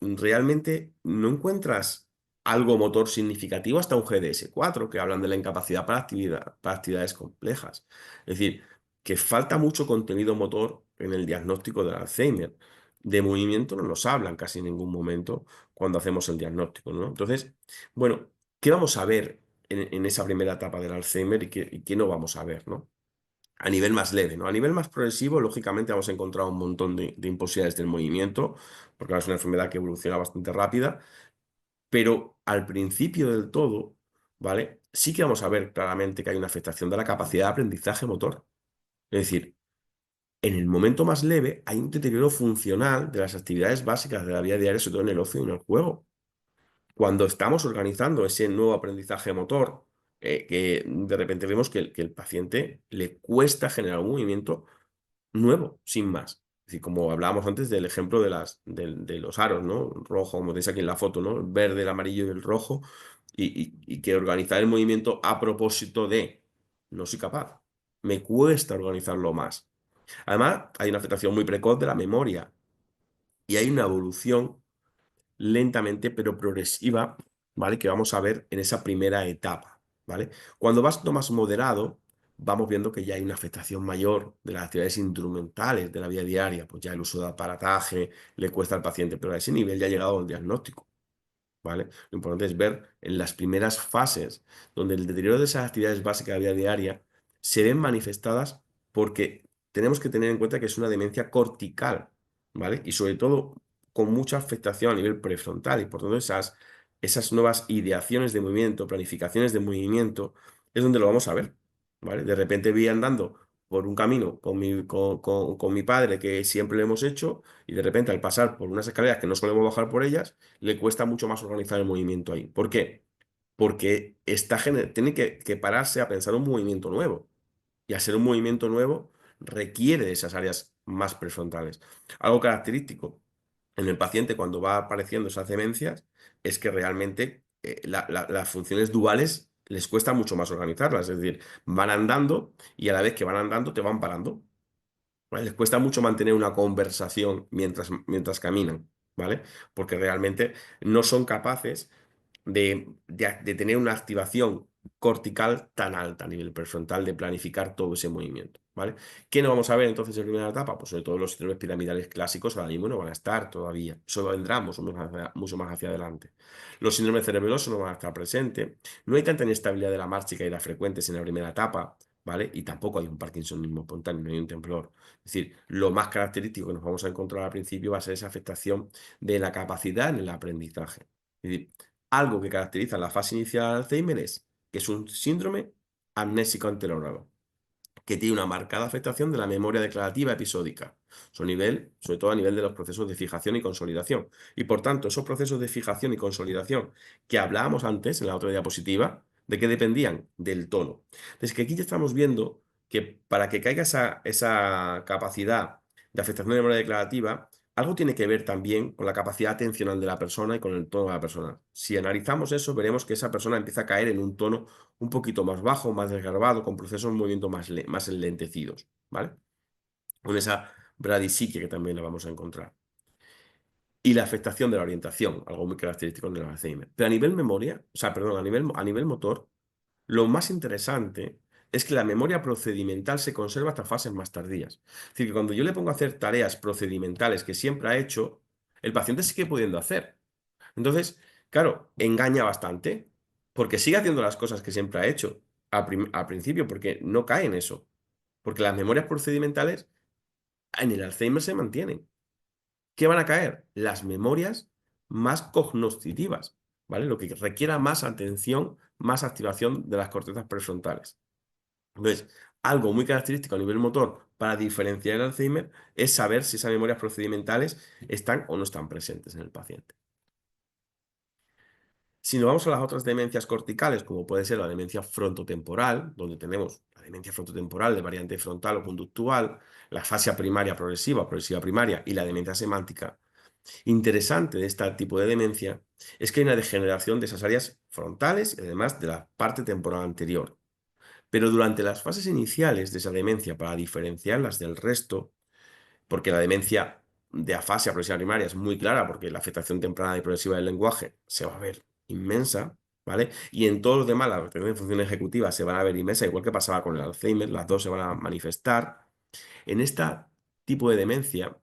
realmente no encuentras algo motor significativo hasta un GDS-4, que hablan de la incapacidad para actividades complejas. Es decir, que falta mucho contenido motor en el diagnóstico del Alzheimer. De movimiento no nos hablan casi en ningún momento cuando hacemos el diagnóstico, ¿no? Entonces, bueno, ¿qué vamos a ver en esa primera etapa del Alzheimer y qué no vamos a ver, ¿no? A nivel más leve, ¿no? A nivel más progresivo, lógicamente vamos a encontrar un montón de imposibilidades del movimiento, porque es una enfermedad que evoluciona bastante rápida, pero al principio del todo, ¿vale? Sí que vamos a ver claramente que hay una afectación de la capacidad de aprendizaje motor. Es decir, en el momento más leve hay un deterioro funcional de las actividades básicas de la vida diaria, sobre todo en el ocio y en el juego. Cuando estamos organizando ese nuevo aprendizaje motor, que de repente vemos que el paciente le cuesta generar un movimiento nuevo, sin más. Es decir, como hablábamos antes del ejemplo de los aros, ¿no? Rojo, como tenéis aquí en la foto, ¿no? El verde, el amarillo y el rojo. Y que organizar el movimiento a propósito de no soy capaz. Me cuesta organizarlo más. Además, hay una afectación muy precoz de la memoria y hay una evolución lentamente pero progresiva, ¿vale? Que vamos a ver en esa primera etapa, ¿vale? Cuando vas más moderado, vamos viendo que ya hay una afectación mayor de las actividades instrumentales de la vida diaria, pues ya el uso de aparataje le cuesta al paciente, pero a ese nivel ya ha llegado el diagnóstico. ¿Vale? Lo importante es ver en las primeras fases donde el deterioro de esas actividades básicas de la vida diaria se ven manifestadas porque tenemos que tener en cuenta que es una demencia cortical, ¿vale? Y sobre todo con mucha afectación a nivel prefrontal y por tanto esas nuevas ideaciones de movimiento, planificaciones de movimiento, es donde lo vamos a ver, ¿vale? De repente voy andando por un camino con mi padre que siempre lo hemos hecho y de repente al pasar por unas escaleras que no solemos bajar por ellas, le cuesta mucho más organizar el movimiento ahí. ¿Por qué? Porque tiene que pararse a pensar un movimiento nuevo. Y al ser un movimiento nuevo, requiere de esas áreas más prefrontales. Algo característico en el paciente cuando va apareciendo esas demencias es que realmente las funciones duales les cuesta mucho más organizarlas. Es decir, van andando y a la vez que van andando te van parando. ¿Vale? Les cuesta mucho mantener una conversación mientras caminan, ¿vale? Porque realmente no son capaces de tener una activación cortical tan alta a nivel prefrontal de planificar todo ese movimiento, ¿vale? ¿Qué no vamos a ver entonces en primera etapa? Pues sobre todo los síndromes piramidales clásicos ahora mismo no van a estar todavía, eso vendrá mucho más hacia adelante. Los síndromes cerebelosos no van a estar presentes, no hay tanta inestabilidad de la marcha y caídas frecuentes en la primera etapa, ¿vale? Y tampoco hay un parkinsonismo espontáneo, no hay un temblor. Es decir, lo más característico que nos vamos a encontrar al principio va a ser esa afectación de la capacidad en el aprendizaje. Es decir, algo que caracteriza la fase inicial del Alzheimer es que es un síndrome amnésico anterogrado, que tiene una marcada afectación de la memoria declarativa episódica, sobre todo a nivel de los procesos de fijación y consolidación. Y por tanto, esos procesos de fijación y consolidación que hablábamos antes en la otra diapositiva, ¿de qué dependían? Del tono. Entonces, que aquí ya estamos viendo que para que caiga esa capacidad de afectación de memoria declarativa, algo tiene que ver también con la capacidad atencional de la persona y con el tono de la persona. Si analizamos eso, veremos que esa persona empieza a caer en un tono un poquito más bajo, más desgarbado, con procesos de movimiento más enlentecidos, ¿vale? Con esa bradisiquia que también la vamos a encontrar. Y la afectación de la orientación, algo muy característico del Alzheimer. Pero a nivel memoria, o sea, perdón, a nivel motor, lo más interesante es que la memoria procedimental se conserva hasta fases más tardías. Es decir, que cuando yo le pongo a hacer tareas procedimentales que siempre ha hecho, el paciente sigue pudiendo hacer. Entonces, claro, engaña bastante, porque sigue haciendo las cosas que siempre ha hecho al principio, porque no cae en eso. Porque las memorias procedimentales en el Alzheimer se mantienen. ¿Qué van a caer? Las memorias más cognoscitivas, ¿vale? Lo que requiera más atención, más activación de las cortezas prefrontales. Entonces, algo muy característico a nivel motor para diferenciar el Alzheimer es saber si esas memorias procedimentales están o no están presentes en el paciente. Si nos vamos a las otras demencias corticales, como puede ser la demencia frontotemporal, donde tenemos la demencia frontotemporal de variante frontal o conductual, la fascia primaria progresiva, progresiva primaria y la demencia semántica, interesante de este tipo de demencia es que hay una degeneración de esas áreas frontales y además de la parte temporal anterior. Pero durante las fases iniciales de esa demencia, para diferenciarlas del resto, porque la demencia de afasia progresiva primaria es muy clara, porque la afectación temprana y progresiva del lenguaje se va a ver inmensa, ¿vale? Y en todos los demás, las afectaciones de función ejecutiva se van a ver inmensa, igual que pasaba con el Alzheimer, las dos se van a manifestar. En este tipo de demencia,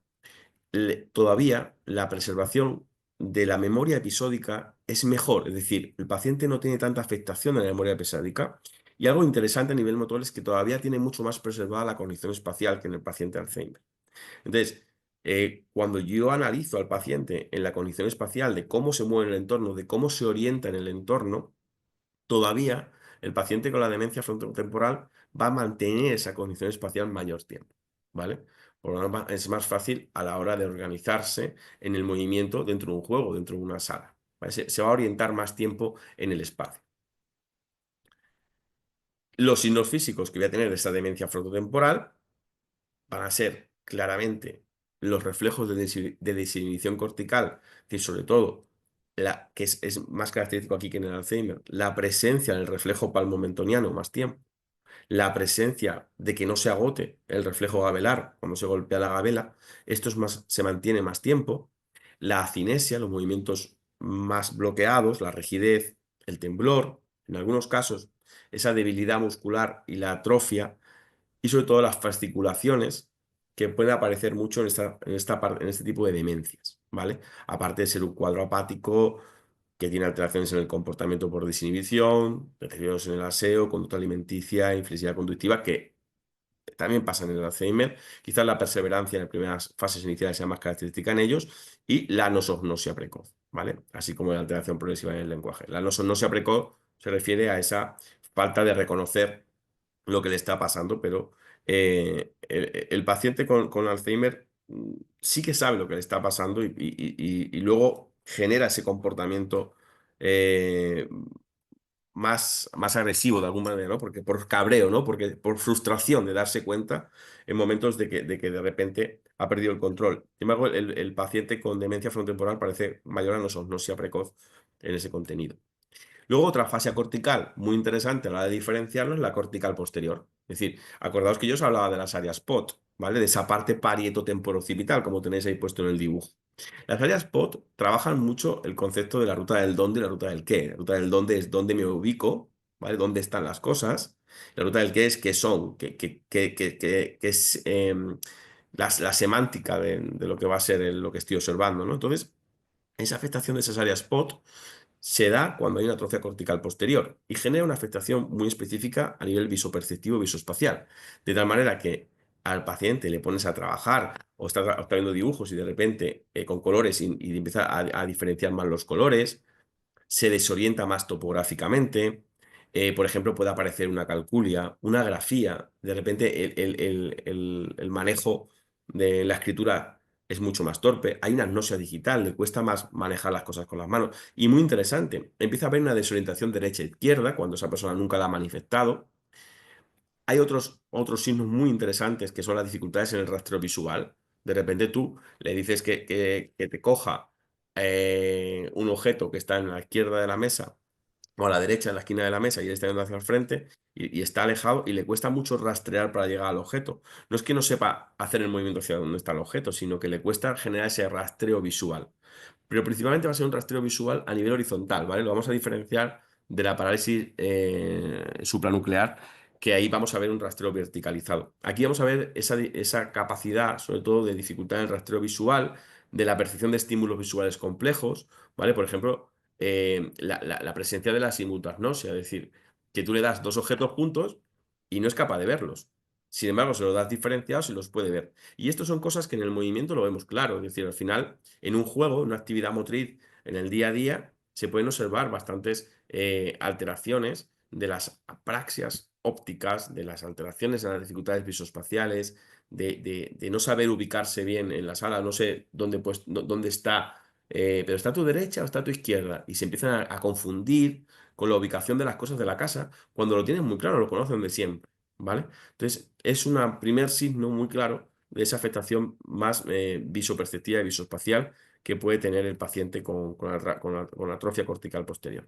todavía la preservación de la memoria episódica es mejor, es decir, el paciente no tiene tanta afectación en la memoria episódica. Y algo interesante a nivel motor es que todavía tiene mucho más preservada la cognición espacial que en el paciente Alzheimer. Entonces, cuando yo analizo al paciente en la cognición espacial de cómo se mueve en el entorno, de cómo se orienta en el entorno, todavía el paciente con la demencia frontotemporal va a mantener esa cognición espacial mayor tiempo, ¿vale? Por lo tanto, es más fácil a la hora de organizarse en el movimiento dentro de un juego, dentro de una sala, ¿vale? Se va a orientar más tiempo en el espacio. Los signos físicos que voy a tener de esta demencia frontotemporal van a ser claramente los reflejos de desinhibición cortical, que sobre todo, que es más característico aquí que en el Alzheimer, la presencia del reflejo palmomentoniano más tiempo, la presencia de que no se agote el reflejo gabelar cuando se golpea la gabela, esto se mantiene más tiempo, la acinesia, los movimientos más bloqueados, la rigidez, el temblor, en algunos casos, esa debilidad muscular y la atrofia, y sobre todo las fasciculaciones que pueden aparecer mucho en este tipo de demencias, ¿vale? Aparte de ser un cuadro apático que tiene alteraciones en el comportamiento por desinhibición, deterioros en el aseo, conducta alimenticia, inflexibilidad conductiva, que también pasa en el Alzheimer. Quizás la perseverancia en las primeras fases iniciales sea más característica en ellos, y la nosognosia precoz, ¿vale? Así como la alteración progresiva en el lenguaje. La nosognosia precoz se refiere a esa falta de reconocer lo que le está pasando, pero el paciente con Alzheimer sí que sabe lo que le está pasando y luego genera ese comportamiento eh, más agresivo de alguna manera, ¿no? Porque por cabreo, ¿no? Porque por frustración de darse cuenta en momentos de que de repente ha perdido el control. Sin embargo, el paciente con demencia frontotemporal parece mayor a nosognosia precoz en ese contenido. Luego otra fascia cortical muy interesante a la hora de diferenciarlo es la cortical posterior. Es decir, acordaos que yo os hablaba de las áreas POT, ¿vale? De esa parte parieto-temporocipital, como tenéis ahí puesto en el dibujo. Las áreas POT trabajan mucho el concepto de la ruta del dónde y la ruta del qué. La ruta del dónde es dónde me ubico, ¿vale? Dónde están las cosas. La ruta del qué es qué son, qué es la semántica de lo que va a ser lo que estoy observando, ¿no? Entonces, esa afectación de esas áreas POT se da cuando hay una atrofia cortical posterior y genera una afectación muy específica a nivel visoperceptivo y visoespacial. De tal manera que al paciente le pones a trabajar o está viendo dibujos y de repente con colores y empieza a diferenciar más los colores, se desorienta más topográficamente. Por ejemplo, puede aparecer una calculia, una grafía. De repente el manejo de la escritura es mucho más torpe. Hay una agnosia digital, le cuesta más manejar las cosas con las manos. Y muy interesante, empieza a haber una desorientación derecha-izquierda cuando esa persona nunca la ha manifestado. Hay otros signos muy interesantes que son las dificultades en el rastreo visual, De repente tú le dices que te coja un objeto que está en la izquierda de la mesa o a la derecha en la esquina de la mesa y él está yendo hacia el frente y está alejado y le cuesta mucho rastrear para llegar al objeto. No es que no sepa hacer el movimiento hacia donde está el objeto, sino que le cuesta generar ese rastreo visual. Pero principalmente va a ser un rastreo visual a nivel horizontal, ¿vale? Lo vamos a diferenciar de la parálisis supranuclear, que ahí vamos a ver un rastreo verticalizado. Aquí vamos a ver esa capacidad, sobre todo, de dificultad en el rastreo visual, de la percepción de estímulos visuales complejos, ¿vale? Por ejemplo, la presencia de la simultasnosia, es decir, que tú le das dos objetos juntos y no es capaz de verlos. Sin embargo, se los das diferenciados y los puede ver. Y esto son cosas que en el movimiento lo vemos claro. Es decir, al final, en un juego, en una actividad motriz, en el día a día, se pueden observar bastantes alteraciones de las apraxias ópticas, de las alteraciones en las dificultades visoespaciales, de no saber ubicarse bien en la sala, no sé dónde, pues, dónde está, pero está a tu derecha o está a tu izquierda, y se empiezan a confundir con la ubicación de las cosas de la casa, cuando lo tienen muy claro, lo conocen de siempre, ¿vale? Entonces, es un primer signo muy claro de esa afectación más visoperceptiva y visoespacial que puede tener el paciente con atrofia cortical posterior.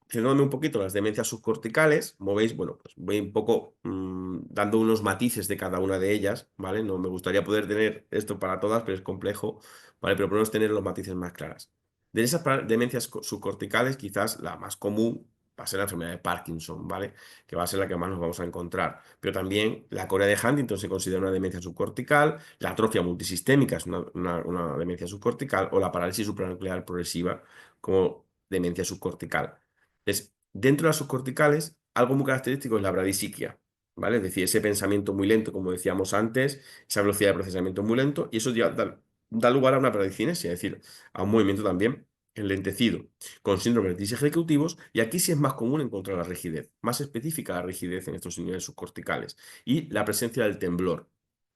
Centrándome un poquito en las demencias subcorticales, como veis, bueno, pues voy un poco dando unos matices de cada una de ellas, ¿vale? No me gustaría poder tener esto para todas, pero es complejo, ¿vale? Pero por lo menos tener los matices más claras. De esas demencias subcorticales, quizás la más común va a ser la enfermedad de Parkinson, ¿vale? Que va a ser la que más nos vamos a encontrar. Pero también la corea de Huntington se considera una demencia subcortical, la atrofia multisistémica es una demencia subcortical, o la parálisis supranuclear progresiva como demencia subcortical. Dentro de las subcorticales, algo muy característico es la bradisiquia, ¿vale? Es decir, ese pensamiento muy lento, como decíamos antes, esa velocidad de procesamiento muy lento, y eso ya da lugar a una bradicinesia, es decir, a un movimiento también enlentecido, con síndromes disejecutivos, y aquí sí es más común encontrar la rigidez, más específica la rigidez en estos niveles subcorticales, y la presencia del temblor,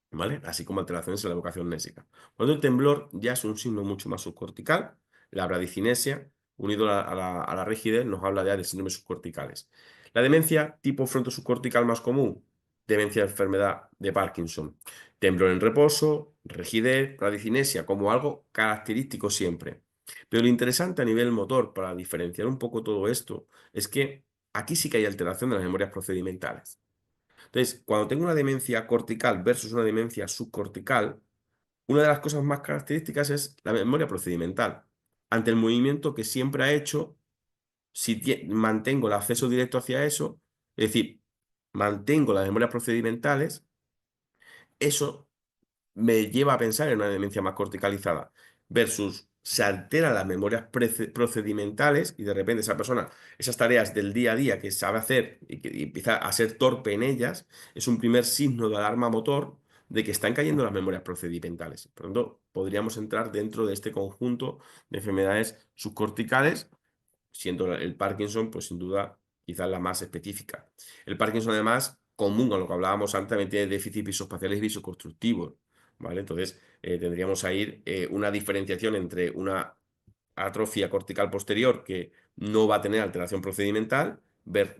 ¿vale? Así como alteraciones en la evocación nésica. Cuando el temblor ya es un signo mucho más subcortical, la bradicinesia, unido a la rigidez, nos habla ya de síndromes subcorticales. La demencia tipo frontosubcortical más común, demencia de enfermedad de Parkinson. Temblor en reposo, rigidez, bradicinesia, como algo característico siempre. Pero lo interesante a nivel motor, para diferenciar un poco todo esto, es que aquí sí que hay alteración de las memorias procedimentales. Entonces, cuando tengo una demencia cortical versus una demencia subcortical, una de las cosas más características es la memoria procedimental. Ante el movimiento que siempre ha hecho, si mantengo el acceso directo hacia eso, es decir, mantengo las memorias procedimentales, eso me lleva a pensar en una demencia más corticalizada, versus se alteran las memorias procedimentales y de repente esa persona, esas tareas del día a día que sabe hacer y empieza a ser torpe en ellas, es un primer signo de alarma motor de que están cayendo las memorias procedimentales. Por lo tanto, podríamos entrar dentro de este conjunto de enfermedades subcorticales, siendo el Parkinson, pues sin duda, quizás la más específica. El Parkinson, además, común a lo que hablábamos antes, también tiene déficits visoespaciales y visoconstructivos, ¿vale? Entonces, tendríamos ahí una diferenciación entre una atrofia cortical posterior que no va a tener alteración procedimental,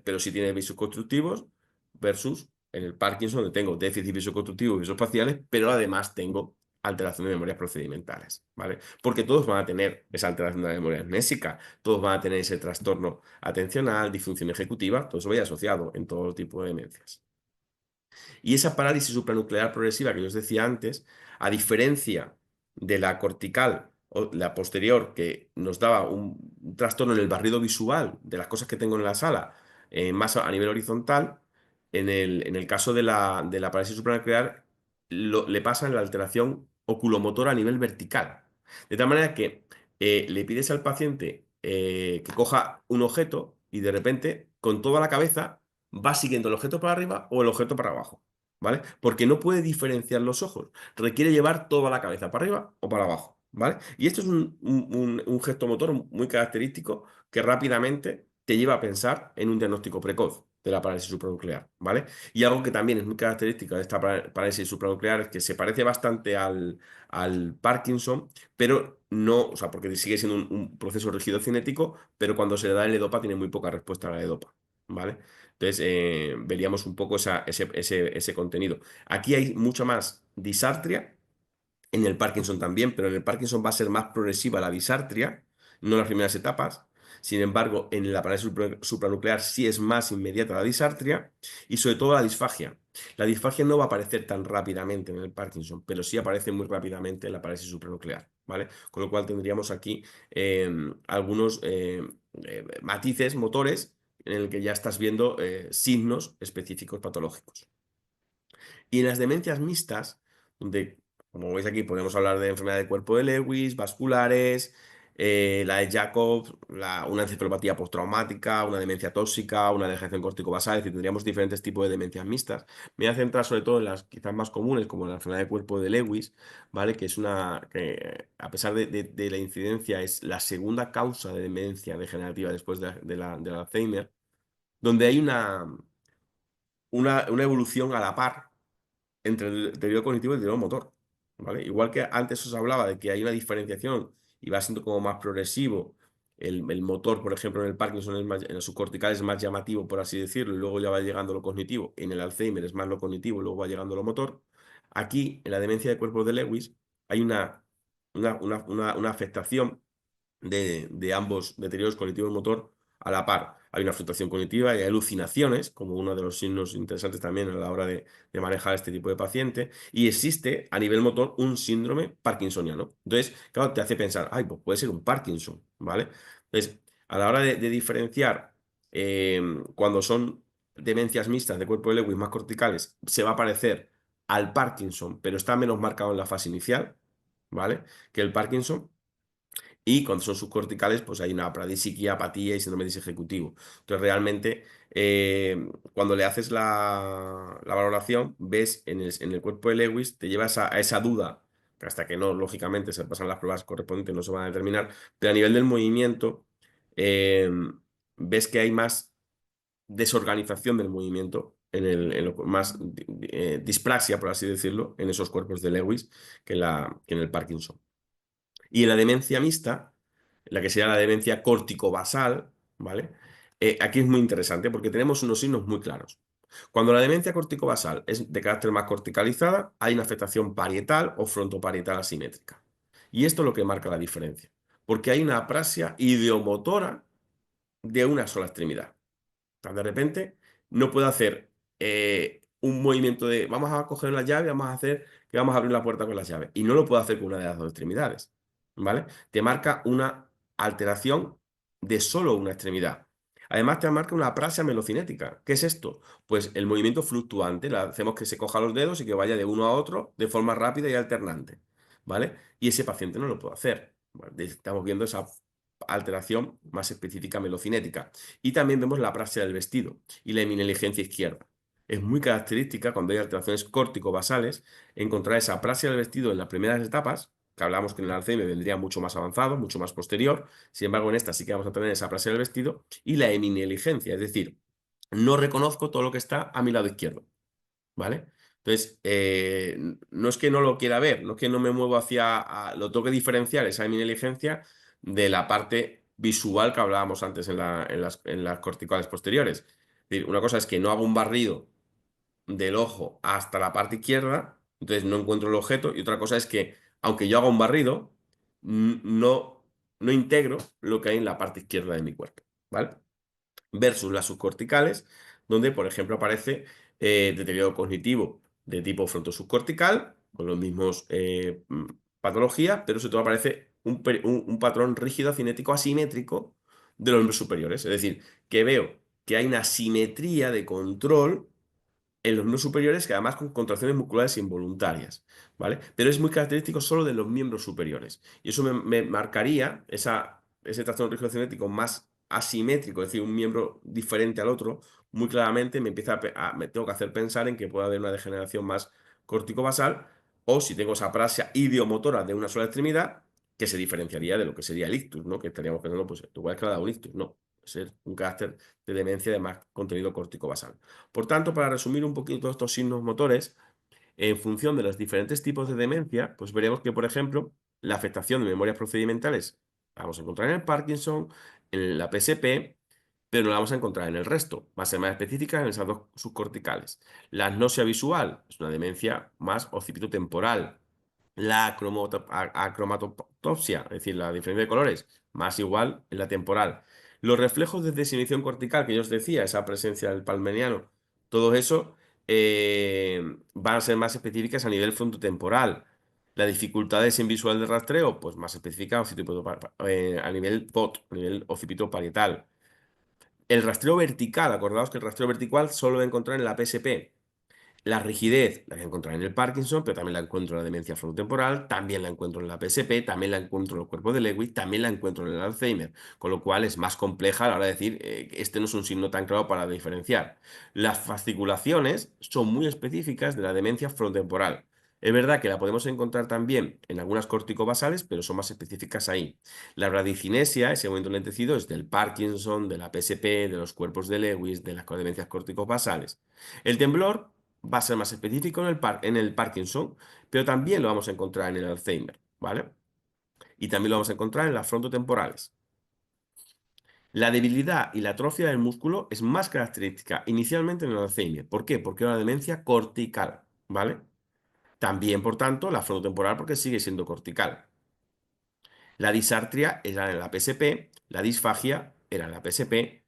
pero sí tiene visoconstructivos, versus en el Parkinson, donde tengo déficit visoconstructivos y visoespaciales, pero además tengo alteración de memorias procedimentales, ¿vale? Porque todos van a tener esa alteración de la memoria amnésica, todos van a tener ese trastorno atencional, disfunción ejecutiva, todo eso vaya asociado en todo tipo de demencias. Y esa parálisis supranuclear progresiva que yo os decía antes, a diferencia de la cortical o la posterior, que nos daba un trastorno en el barrido visual de las cosas que tengo en la sala, más a nivel horizontal, en el caso de la parálisis supranuclear, le pasa en la alteración oculomotora a nivel vertical. De tal manera que le pides al paciente que coja un objeto y de repente, con toda la cabeza, va siguiendo el objeto para arriba o el objeto para abajo, ¿vale? Porque no puede diferenciar los ojos. Requiere llevar toda la cabeza para arriba o para abajo, ¿vale? Y esto es un gesto motor muy característico que rápidamente te lleva a pensar en un diagnóstico precoz de la parálisis supranuclear, ¿vale? Y algo que también es muy característico de esta parálisis supranuclear es que se parece bastante al Parkinson, pero no, o sea, porque sigue siendo un proceso rígido cinético, pero cuando se le da el EDOPA tiene muy poca respuesta a la EDOPA. ¿vale? Entonces, veríamos un poco ese contenido. Aquí hay mucha más disartria, en el Parkinson también, pero en el Parkinson va a ser más progresiva la disartria, no en las primeras etapas. Sin embargo, en la parálisis supranuclear sí es más inmediata la disartria y sobre todo la disfagia. La disfagia no va a aparecer tan rápidamente en el Parkinson, pero sí aparece muy rápidamente en la parálisis supranuclear, ¿vale? Con lo cual tendríamos aquí algunos matices motores en el que ya estás viendo signos específicos patológicos. Y en las demencias mixtas, donde, como veis aquí, podemos hablar de enfermedad del cuerpo de Lewis, vasculares, la de Jacob, una encefalopatía postraumática, una demencia tóxica, una degeneración corticobasal, es decir, tendríamos diferentes tipos de demencias mixtas. Me voy a centrar sobre todo en las quizás más comunes, como la enfermedad del cuerpo de Lewis, ¿vale? Que es una que, a pesar de la incidencia, es la segunda causa de demencia degenerativa después del Alzheimer, donde hay una evolución a la par entre el deterioro cognitivo y el deterioro motor, ¿vale? Igual que antes os hablaba de que hay una diferenciación y va siendo como más progresivo, el motor, por ejemplo, en el Parkinson en los subcorticales es más llamativo, por así decirlo, y luego ya va llegando lo cognitivo. En el Alzheimer es más lo cognitivo y luego va llegando lo motor. Aquí, en la demencia de cuerpo de Lewis, hay una afectación de ambos deterioros cognitivo y motor a la par. Hay una fluctuación cognitiva y hay alucinaciones, como uno de los signos interesantes también a la hora de manejar este tipo de paciente. Y existe a nivel motor un síndrome parkinsoniano. Entonces, claro, te hace pensar, ay, pues puede ser un Parkinson, ¿vale? Entonces, a la hora de diferenciar cuando son demencias mixtas de cuerpo de Lewis más corticales, se va a parecer al Parkinson, pero está menos marcado en la fase inicial, ¿vale? Que el Parkinson. Y cuando son subcorticales, pues hay una pradisiquia, apatía y síndrome disejecutivo. Entonces, realmente, cuando le haces la valoración, ves en el cuerpo de Lewis, te llevas a esa duda, que hasta que no, lógicamente, se pasan las pruebas correspondientes, no se van a determinar, pero a nivel del movimiento, eh, ves que hay más desorganización del movimiento, en lo más dispraxia, por así decirlo, en esos cuerpos de Lewis que en el Parkinson. Y en la demencia mixta, la que sería la demencia córtico-basal, ¿vale? Aquí es muy interesante porque tenemos unos signos muy claros. Cuando la demencia córtico-basal es de carácter más corticalizada, hay una afectación parietal o frontoparietal asimétrica. Y esto es lo que marca la diferencia, porque hay una aprasia ideomotora de una sola extremidad. De repente no puedo hacer un movimiento de vamos a coger la llave, vamos a hacer que vamos a abrir la puerta con las llaves. Y no lo puedo hacer con una de las dos extremidades. ¿Vale? Te marca una alteración de solo una extremidad. Además, te marca una apraxia melocinética. ¿Qué es esto? Pues el movimiento fluctuante. Hacemos que se coja los dedos y que vaya de uno a otro de forma rápida y alternante. ¿Vale? Y ese paciente no lo puede hacer. ¿Vale? Estamos viendo esa alteración más específica melocinética. Y también vemos la apraxia del vestido y la hemineligencia izquierda. Es muy característica cuando hay alteraciones córtico-basales encontrar esa apraxia del vestido en las primeras etapas, que hablamos que en el Alzheimer vendría mucho más avanzado, mucho más posterior. Sin embargo, en esta sí que vamos a tener esa apraxia del vestido y la hemineligencia, es decir, no reconozco todo lo que está a mi lado izquierdo, ¿vale? Entonces, no es que no lo quiera ver, no es que no me muevo lo tengo que diferenciar esa hemineligencia de la parte visual que hablábamos antes en las corticales posteriores. Es decir, una cosa es que no hago un barrido del ojo hasta la parte izquierda, entonces no encuentro el objeto, y otra cosa es que, aunque yo haga un barrido, no integro lo que hay en la parte izquierda de mi cuerpo, ¿vale? Versus las subcorticales, donde, por ejemplo, aparece deterioro cognitivo de tipo frontosubcortical, con los mismos patologías, pero sobre todo aparece un patrón rígido cinético asimétrico de los miembros superiores. Es decir, que veo que hay una simetría de control en los miembros superiores, que además con contracciones musculares involuntarias, ¿vale? Pero es muy característico solo de los miembros superiores. Y eso me marcaría ese trastorno rígido más asimétrico, es decir, un miembro diferente al otro, muy claramente me tengo que hacer pensar en que puede haber una degeneración más corticobasal, o si tengo esa apraxia ideomotora de una sola extremidad, que se diferenciaría de lo que sería el ictus, ¿no? Que estaríamos pensando, pues, igual es que le ha dado un ictus, no. Ser un carácter de demencia de más contenido corticobasal. Por tanto, para resumir un poquito todos estos signos motores, en función de los diferentes tipos de demencia, pues veremos que, por ejemplo, la afectación de memorias procedimentales la vamos a encontrar en el Parkinson, en la PSP, pero no la vamos a encontrar en el resto. Va a ser más específica en esas dos subcorticales. La agnosia visual es una demencia más occipitotemporal. La acromatopsia, es decir, la diferencia de colores, más igual en la temporal. Los reflejos de desinhibición cortical que yo os decía, esa presencia del palmeriano, todo eso van a ser más específicas a nivel frontotemporal. Las dificultades en visual de rastreo, pues más específicas a nivel POT, a nivel occipitoparietal. El rastreo vertical, acordaos que el rastreo vertical solo lo voy a encontrar en la PSP. La rigidez la voy a encontrar en el Parkinson, pero también la encuentro en la demencia frontotemporal, también la encuentro en la PSP, también la encuentro en los cuerpos de Lewy, también la encuentro en el Alzheimer, con lo cual es más compleja a la hora de decir que este no es un signo tan claro para diferenciar. Las fasciculaciones son muy específicas de la demencia frontotemporal. Es verdad que la podemos encontrar también en algunas corticobasales, pero son más específicas ahí. La bradicinesia, ese movimiento lentecido, es del Parkinson, de la PSP, de los cuerpos de Lewis, de las demencias corticobasales. El temblor va a ser más específico en el Parkinson, pero también lo vamos a encontrar en el Alzheimer, ¿vale? Y también lo vamos a encontrar en las frontotemporales. La debilidad y la atrofia del músculo es más característica inicialmente en el Alzheimer. ¿Por qué? Porque es una demencia cortical, ¿vale? También, por tanto, la frontotemporal porque sigue siendo cortical. La disartria era en la PSP, la disfagia era en la PSP.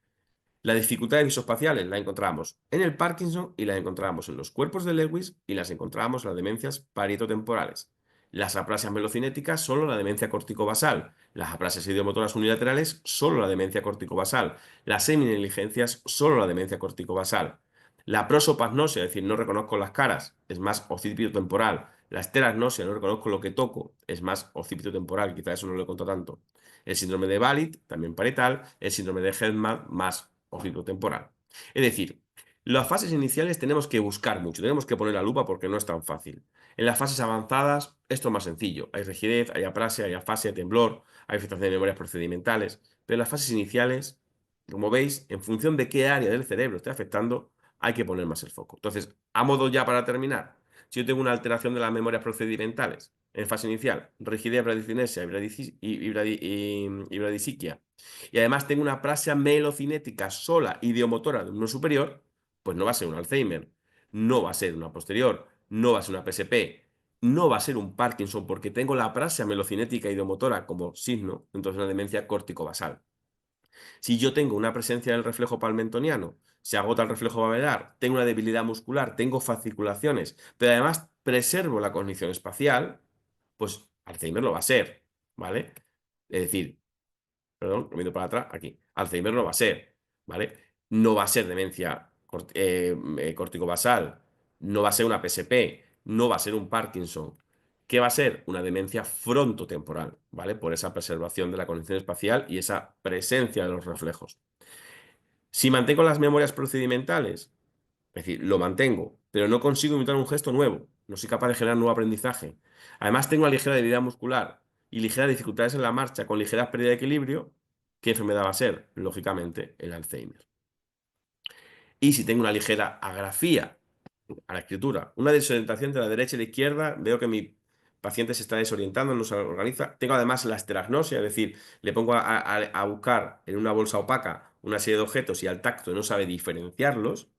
Las dificultades visoespaciales las encontramos en el Parkinson y las encontramos en los cuerpos de Lewis y las encontramos en las demencias parietotemporales. Las aplasias melocinéticas, solo la demencia corticobasal. Las aplasias idiomotoras unilaterales, solo la demencia corticobasal. Las seminegligencias, solo la demencia corticobasal. La prosopagnosia, es decir, no reconozco las caras, es más occipitotemporal. La esteragnosia, no reconozco lo que toco, es más occipitotemporal, quizá eso no lo he contado tanto. El síndrome de Balit, también parietal. El síndrome de Hedman, más occipitotemporal. Es decir, las fases iniciales tenemos que buscar mucho, tenemos que poner la lupa porque no es tan fácil. En las fases avanzadas, esto es más sencillo. Hay rigidez, hay aprasia, hay afasia, temblor, hay afectación de memorias procedimentales. Pero en las fases iniciales, como veis, en función de qué área del cerebro esté afectando, hay que poner más el foco. Entonces, a modo ya para terminar, si yo tengo una alteración de las memorias procedimentales en fase inicial, rigidez, bradicinesia y bradisiquia, y además tengo una aprasia melocinética sola idiomotora de uno superior, pues no va a ser un Alzheimer, no va a ser una posterior, no va a ser una PSP, no va a ser un Parkinson porque tengo la aprasia melocinética idiomotora como signo, entonces una demencia córtico-basal. Si yo tengo una presencia del reflejo palmentoniano, se agota el reflejo babelar, tengo una debilidad muscular, tengo fasciculaciones, pero además preservo la cognición espacial, pues Alzheimer lo va a ser, ¿vale? Es decir, perdón, lo para atrás, aquí. Alzheimer no va a ser, ¿vale? No va a ser demencia corticobasal, no va a ser una PSP, no va a ser un Parkinson. ¿Qué va a ser? Una demencia frontotemporal, ¿vale? Por esa preservación de la cognición espacial y esa presencia de los reflejos. Si mantengo las memorias procedimentales, es decir, lo mantengo, pero no consigo imitar un gesto nuevo, no soy capaz de generar nuevo aprendizaje. Además, tengo una ligera debilidad muscular y ligeras dificultades en la marcha con ligeras pérdidas de equilibrio. ¿Qué enfermedad va a ser? Lógicamente, el Alzheimer. Y si tengo una ligera agrafía a la escritura, una desorientación de la derecha y la izquierda, veo que mi paciente se está desorientando, no se organiza. Tengo además la esteragnosia, es decir, le pongo a buscar en una bolsa opaca una serie de objetos y al tacto no sabe diferenciarlos.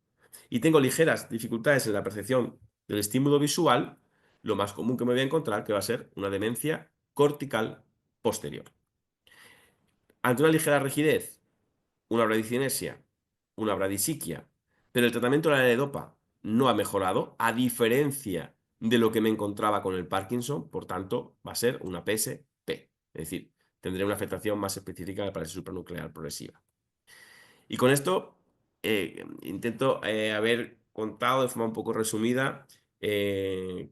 Y tengo ligeras dificultades en la percepción del estímulo visual, lo más común que me voy a encontrar que va a ser una demencia cortical posterior. Ante una ligera rigidez, una bradicinesia, una bradisiquia, pero el tratamiento de la L-Dopa no ha mejorado, a diferencia de lo que me encontraba con el Parkinson, por tanto, va a ser una PSP, es decir, tendré una afectación más específica de la parálisis supranuclear progresiva. Y con esto intento haber contado de forma un poco resumida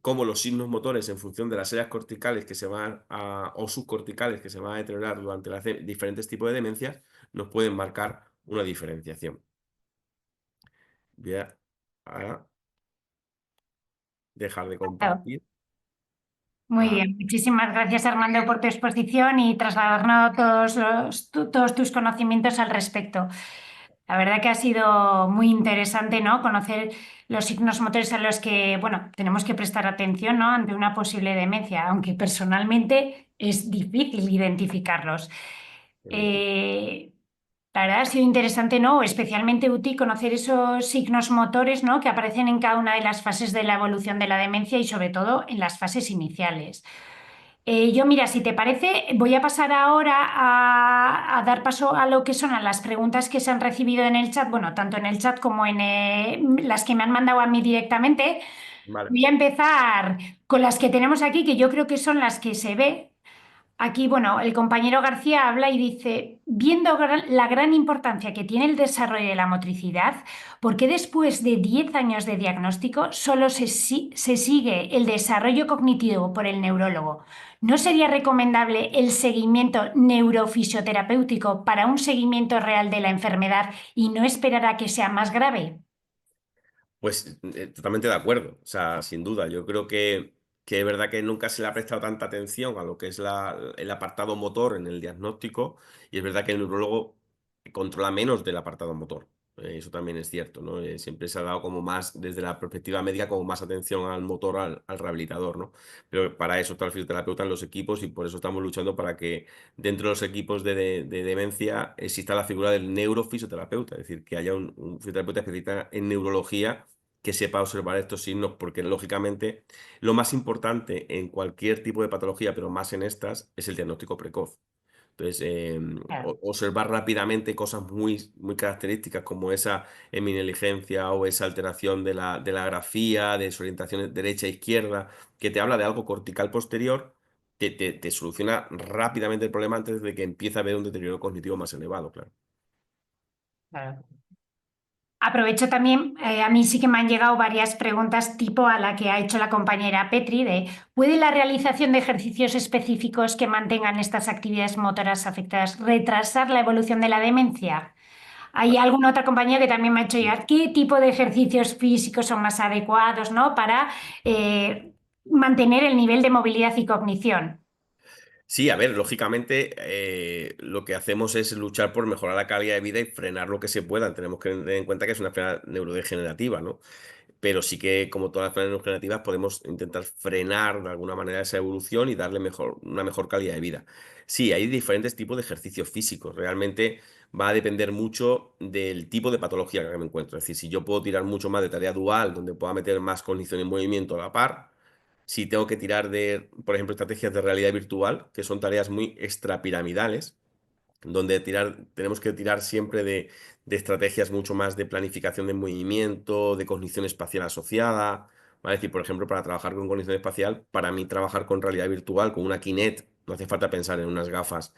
cómo los signos motores en función de las áreas corticales que se van o subcorticales que se van a deteriorar durante los diferentes tipos de demencias nos pueden marcar una diferenciación. Voy a dejar de Claro. compartir. Muy bien, muchísimas gracias Armando por tu exposición y trasladarnos todos tus conocimientos al respecto. La verdad que ha sido muy interesante, ¿no? Conocer los signos motores a los que, bueno, tenemos que prestar atención, ¿no? Ante una posible demencia, aunque personalmente es difícil identificarlos. Eh, La verdad ha sido interesante, ¿no? Especialmente útil conocer esos signos motores, ¿no? Que aparecen en cada una de las fases de la evolución de la demencia y sobre todo en las fases iniciales. Yo, mira, si te parece, voy a pasar ahora a dar paso a lo que son a las preguntas que se han recibido en el chat, bueno, tanto en el chat como en las que me han mandado a mí directamente. Vale. Voy a empezar con las que tenemos aquí, que yo creo que son las que se ve. Aquí, bueno, el compañero García habla y dice, viendo la gran importancia que tiene el desarrollo de la motricidad, ¿por qué después de 10 años de diagnóstico solo se sigue el desarrollo cognitivo por el neurólogo? ¿No sería recomendable el seguimiento neurofisioterapéutico para un seguimiento real de la enfermedad y no esperar a que sea más grave? Pues totalmente de acuerdo, o sea, sin duda. Yo creo que es verdad que nunca se le ha prestado tanta atención a lo que es el apartado motor en el diagnóstico, y es verdad que el neurólogo controla menos del apartado motor. Eso también es cierto, ¿no? Siempre se ha dado como más, desde la perspectiva médica, como más atención al motor, al rehabilitador, ¿no? Pero para eso está el fisioterapeuta en los equipos, y por eso estamos luchando para que dentro de los equipos de demencia exista la figura del neurofisioterapeuta, es decir, que haya un fisioterapeuta especialista en neurología que sepa observar estos signos, porque lógicamente lo más importante en cualquier tipo de patología, pero más en estas, es el diagnóstico precoz. Entonces, Claro, observar rápidamente cosas muy, muy características como esa hemineligencia o esa alteración de la grafía, de desorientación derecha-izquierda, que te habla de algo cortical posterior, que te soluciona rápidamente el problema antes de que empiece a haber un deterioro cognitivo más elevado, claro. claro. Aprovecho también, a mí sí que me han llegado varias preguntas tipo a la que ha hecho la compañera Petri de ¿puede la realización de ejercicios específicos que mantengan estas actividades motoras afectadas retrasar la evolución de la demencia? Hay alguna otra compañía que también me ha hecho llegar qué tipo de ejercicios físicos son más adecuados, ¿no? Para mantener el nivel de movilidad y cognición. Sí, a ver, lógicamente lo que hacemos es luchar por mejorar la calidad de vida y frenar lo que se pueda. Tenemos que tener en cuenta que es una enfermedad neurodegenerativa, ¿no? Pero sí que, como todas las enfermedades neurodegenerativas, podemos intentar frenar de alguna manera esa evolución y darle una mejor calidad de vida. Sí, hay diferentes tipos de ejercicios físicos. Realmente va a depender mucho del tipo de patología que me encuentro. Es decir, si yo puedo tirar mucho más de tarea dual, donde pueda meter más cognición y movimiento a la par, si tengo que tirar de, por ejemplo, estrategias de realidad virtual, que son tareas muy extrapiramidales, donde tenemos que tirar siempre de estrategias mucho más de planificación de movimiento, de cognición espacial asociada. ¿Vale? Es decir, por ejemplo, para trabajar con cognición espacial, para mí trabajar con realidad virtual, con una Kinect, no hace falta pensar en unas gafas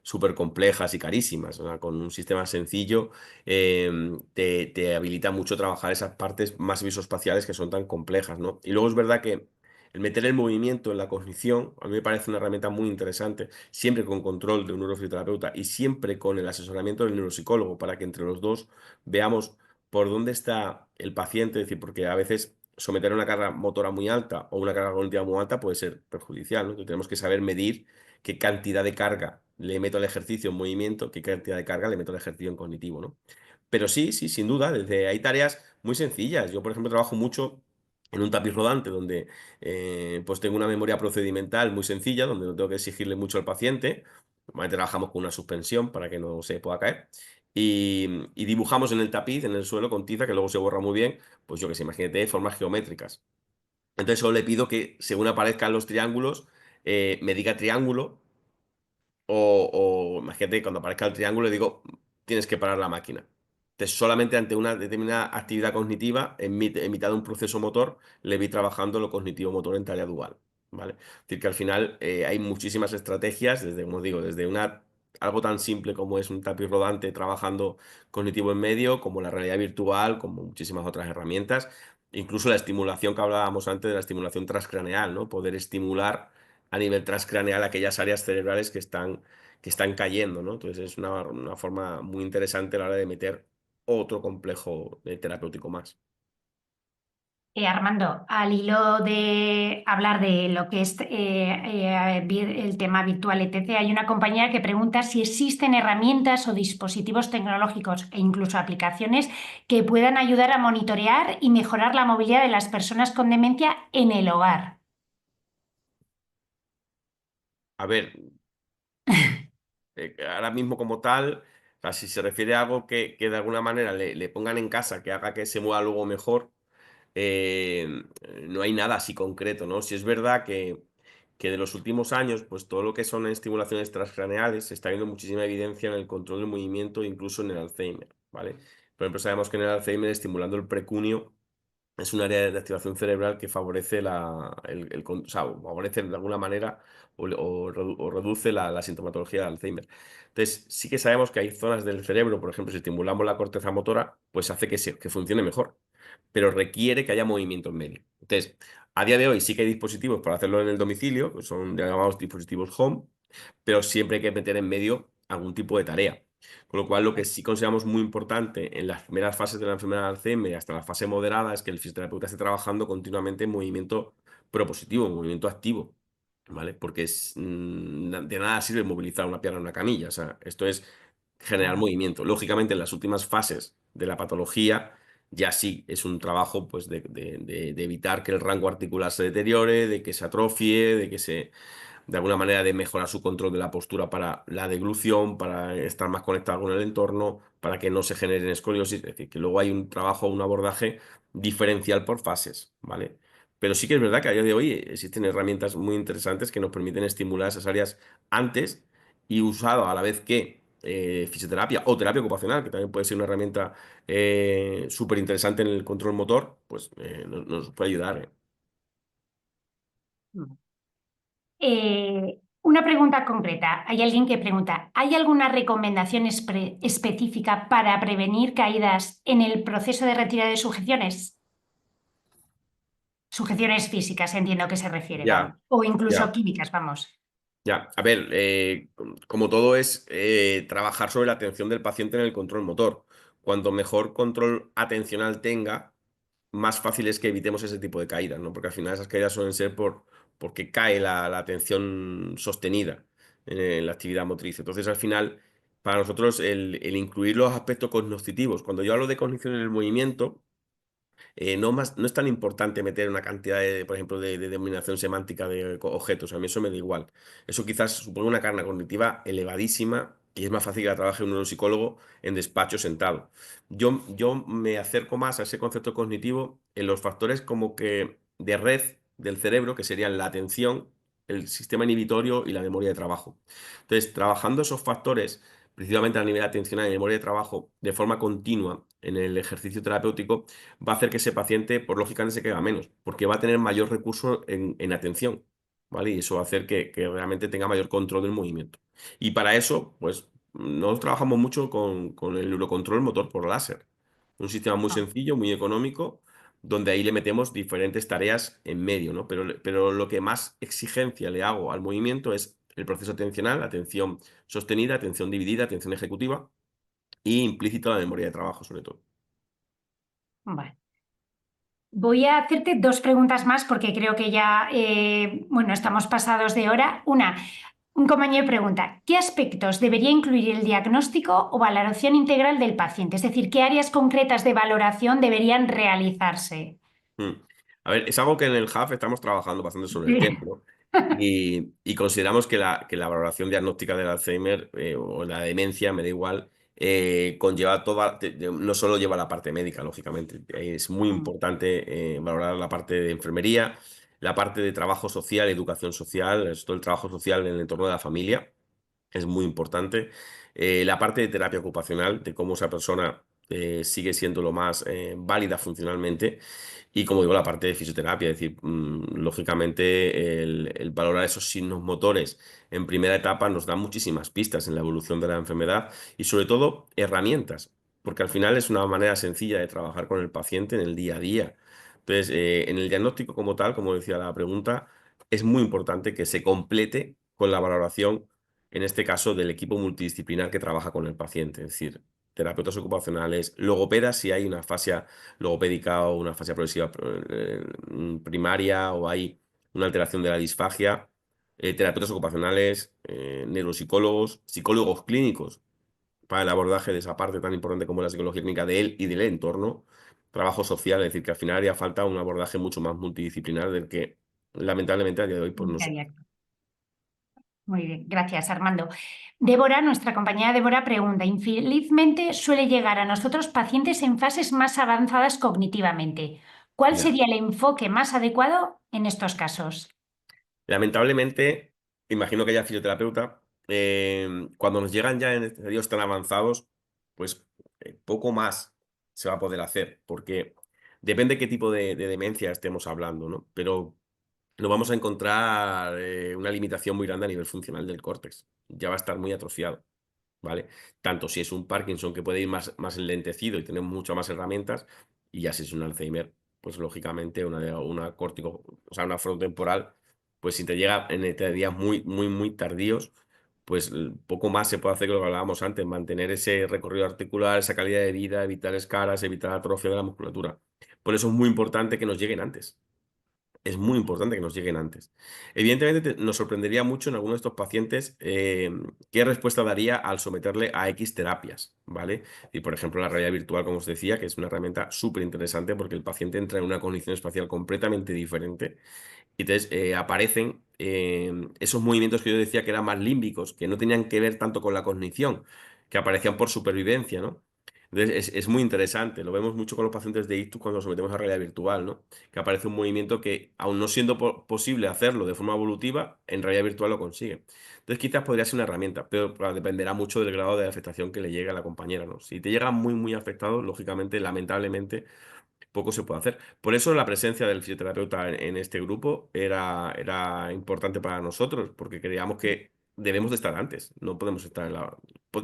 súper complejas y carísimas. O sea, con un sistema sencillo te habilita mucho trabajar esas partes más visoespaciales que son tan complejas, ¿no? Y luego es verdad que el meter el movimiento en la cognición a mí me parece una herramienta muy interesante, siempre con control de un neurofisioterapeuta y siempre con el asesoramiento del neuropsicólogo para que entre los dos veamos por dónde está el paciente, es decir, porque a veces someter una carga motora muy alta o una carga cognitiva muy alta puede ser perjudicial, ¿no? Entonces tenemos que saber medir qué cantidad de carga le meto al ejercicio en movimiento, qué cantidad de carga le meto al ejercicio en cognitivo, ¿no? Pero sí, sí, sin duda, hay tareas muy sencillas. Yo, por ejemplo, trabajo mucho en un tapiz rodante donde pues tengo una memoria procedimental muy sencilla, donde no tengo que exigirle mucho al paciente. Normalmente trabajamos con una suspensión para que no se pueda caer. Y dibujamos en el tapiz, en el suelo, con tiza, que luego se borra muy bien, pues yo que sé, imagínate, formas geométricas. Entonces solo le pido que, según aparezcan los triángulos, me diga triángulo o imagínate, cuando aparezca el triángulo, le digo, tienes que parar la máquina. Entonces, solamente ante una determinada actividad cognitiva, en mitad de un proceso motor, le vi trabajando lo cognitivo-motor en tarea dual. ¿Vale? Es decir, que al final hay muchísimas estrategias, desde, como digo, desde algo tan simple como es un tapiz rodante trabajando cognitivo en medio, como la realidad virtual, como muchísimas otras herramientas. Incluso la estimulación que hablábamos antes de la estimulación transcraneal, ¿no? Poder estimular a nivel transcraneal aquellas áreas cerebrales que están cayendo, ¿no? Entonces es una forma muy interesante a la hora de meter otro complejo terapéutico más. Armando, al hilo de hablar de lo que es el tema virtual, etc., hay una compañera que pregunta si existen herramientas o dispositivos tecnológicos e incluso aplicaciones que puedan ayudar a monitorear y mejorar la movilidad de las personas con demencia en el hogar. A ver, ahora mismo como tal. O sea, si se refiere a algo que de alguna manera le pongan en casa, que haga que se mueva luego mejor, no hay nada así concreto, ¿no? Si es verdad que de los últimos años, pues todo lo que son estimulaciones transcraneales, se está viendo muchísima evidencia en el control del movimiento, incluso en el Alzheimer, ¿vale? Por ejemplo, sabemos que en el Alzheimer, estimulando el precunio, es un área de activación cerebral que favorece o sea, favorece de alguna manera o reduce la sintomatología de Alzheimer. Entonces, sí que sabemos que hay zonas del cerebro, por ejemplo, si estimulamos la corteza motora, pues hace que funcione mejor, pero requiere que haya movimiento en medio. Entonces, a día de hoy sí que hay dispositivos para hacerlo en el domicilio, que son llamados dispositivos home, pero siempre hay que meter en medio algún tipo de tarea. Con lo cual, lo que sí consideramos muy importante en las primeras fases de la enfermedad de Alzheimer y hasta la fase moderada es que el fisioterapeuta esté trabajando continuamente en movimiento propositivo, en movimiento activo, ¿vale? Porque de nada sirve movilizar una pierna en una camilla. O sea, esto es generar Claro. movimiento. Lógicamente, en las últimas fases de la patología, ya sí es un trabajo pues, de evitar que el rango articular se deteriore, de que se atrofie, de alguna manera de mejorar su control de la postura para la deglución, para estar más conectado con el entorno, para que no se generen escoliosis. Es decir, que luego hay un trabajo, un abordaje diferencial por fases, ¿vale? Pero sí que es verdad que a día de hoy existen herramientas muy interesantes que nos permiten estimular esas áreas antes y usado a la vez que fisioterapia o terapia ocupacional, que también puede ser una herramienta súper interesante en el control motor, pues nos puede ayudar. Una pregunta concreta. Hay alguien que pregunta, ¿hay alguna recomendación específica para prevenir caídas en el proceso de retirada de sujeciones? Sujeciones físicas, entiendo que se refiere, vamos. Ya, O incluso ya. químicas, vamos. Ya, a ver, como todo es trabajar sobre la atención del paciente en el control motor. Cuanto mejor control atencional tenga, más fácil es que evitemos ese tipo de caídas, ¿no? Porque al final esas caídas suelen ser porque cae la atención sostenida en la actividad motriz. Entonces, al final, para nosotros, el incluir los aspectos cognitivos, cuando yo hablo de cognición en el movimiento, no es tan importante meter una cantidad por ejemplo, de denominación semántica de objetos. A mí eso me da igual. Eso quizás supone una carga cognitiva elevadísima y es más fácil que la trabaje un neuropsicólogo en despacho sentado. Yo me acerco más a ese concepto cognitivo en los factores como que de red del cerebro, que serían la atención, el sistema inhibitorio y la memoria de trabajo. Entonces, trabajando esos factores, principalmente a nivel atencional y memoria de trabajo, de forma continua en el ejercicio terapéutico, va a hacer que ese paciente, por lógica, se quede menos, porque va a tener mayor recurso en atención, ¿vale? Y eso va a hacer que realmente tenga mayor control del movimiento. Y para eso, pues, nosotros trabajamos mucho con el neurocontrol motor por láser. Un sistema muy Ah, sencillo, muy económico, donde ahí le metemos diferentes tareas en medio, ¿no? Pero lo que más exigencia le hago al movimiento es el proceso atencional, atención sostenida, atención dividida, atención ejecutiva y implícito la memoria de trabajo, sobre todo. vale. Voy a hacerte dos preguntas más porque creo que ya, bueno, estamos pasados de hora. Un compañero pregunta, ¿qué aspectos debería incluir el diagnóstico o valoración integral del paciente? Es decir, ¿qué áreas concretas de valoración deberían realizarse? Mm. A ver, es algo que en el Hub estamos trabajando bastante sobre el Sí. tema, ¿no? Y consideramos que la valoración diagnóstica del Alzheimer o la demencia, me da igual, conlleva no solo lleva la parte médica, lógicamente. Es muy Mm, importante valorar la parte de enfermería, la parte de trabajo social, educación social, todo el trabajo social en el entorno de la familia es muy importante. La parte de terapia ocupacional, de cómo esa persona sigue siendo lo más válida funcionalmente. Y como digo, la parte de fisioterapia, es decir, lógicamente el valorar esos signos motores en primera etapa nos da muchísimas pistas en la evolución de la enfermedad y sobre todo herramientas, porque al final es una manera sencilla de trabajar con el paciente en el día a día. Entonces, en el diagnóstico como tal, como decía la pregunta, es muy importante que se complete con la valoración en este caso del equipo multidisciplinar que trabaja con el paciente, es decir, terapeutas ocupacionales, logopedas si hay una fascia logopédica o una fascia progresiva primaria o hay una alteración de la disfagia, terapeutas ocupacionales, neuropsicólogos, psicólogos clínicos para el abordaje de esa parte tan importante como la psicología clínica de él y del entorno, trabajo social, es decir, que al final haría falta un abordaje mucho más multidisciplinar del que lamentablemente a día de hoy pues no. ya, ya. Muy bien, gracias, Armando. Débora, nuestra compañera Débora pregunta, infelizmente suele llegar a nosotros pacientes en fases más avanzadas cognitivamente. ¿Cuál Ya. sería el enfoque más adecuado en estos casos? Lamentablemente, imagino que ella es fisioterapeuta, cuando nos llegan ya en estadios tan avanzados, pues poco más se va a poder hacer, porque depende qué tipo de demencia estemos hablando, ¿no? Pero nos vamos a encontrar una limitación muy grande a nivel funcional del córtex. Ya va a estar muy atrofiado. ¿Vale? Tanto si es un Parkinson que puede ir más enlentecido y tener muchas más herramientas, y ya si es un Alzheimer, pues lógicamente una córtico, o sea, una frontotemporal, pues si te llega en días muy tardíos, pues poco más se puede hacer que lo que hablábamos antes, mantener ese recorrido articular, esa calidad de vida, evitar escaras, evitar atrofia de la musculatura. Por eso es muy importante que nos lleguen antes. Es muy importante que nos lleguen antes. Evidentemente, nos sorprendería mucho en algunos de estos pacientes qué respuesta daría al someterle a X terapias, ¿vale? Y por ejemplo, la realidad virtual, como os decía, que es una herramienta súper interesante porque el paciente entra en una condición espacial completamente diferente y entonces aparecen esos movimientos que yo decía que eran más límbicos, que no tenían que ver tanto con la cognición, que aparecían por supervivencia, ¿no? Entonces es muy interesante, lo vemos mucho con los pacientes de ictus cuando nos sometemos a realidad virtual, ¿no? Que aparece un movimiento que, aun no siendo posible hacerlo de forma evolutiva, en realidad virtual lo consigue. Entonces quizás podría ser una herramienta, pero claro, dependerá mucho del grado de afectación que le llegue a la compañera, ¿no? Si te llega muy afectado, lógicamente, lamentablemente, poco se puede hacer. Por eso la presencia del fisioterapeuta en este grupo era importante para nosotros, porque creíamos que debemos de estar antes, no podemos estar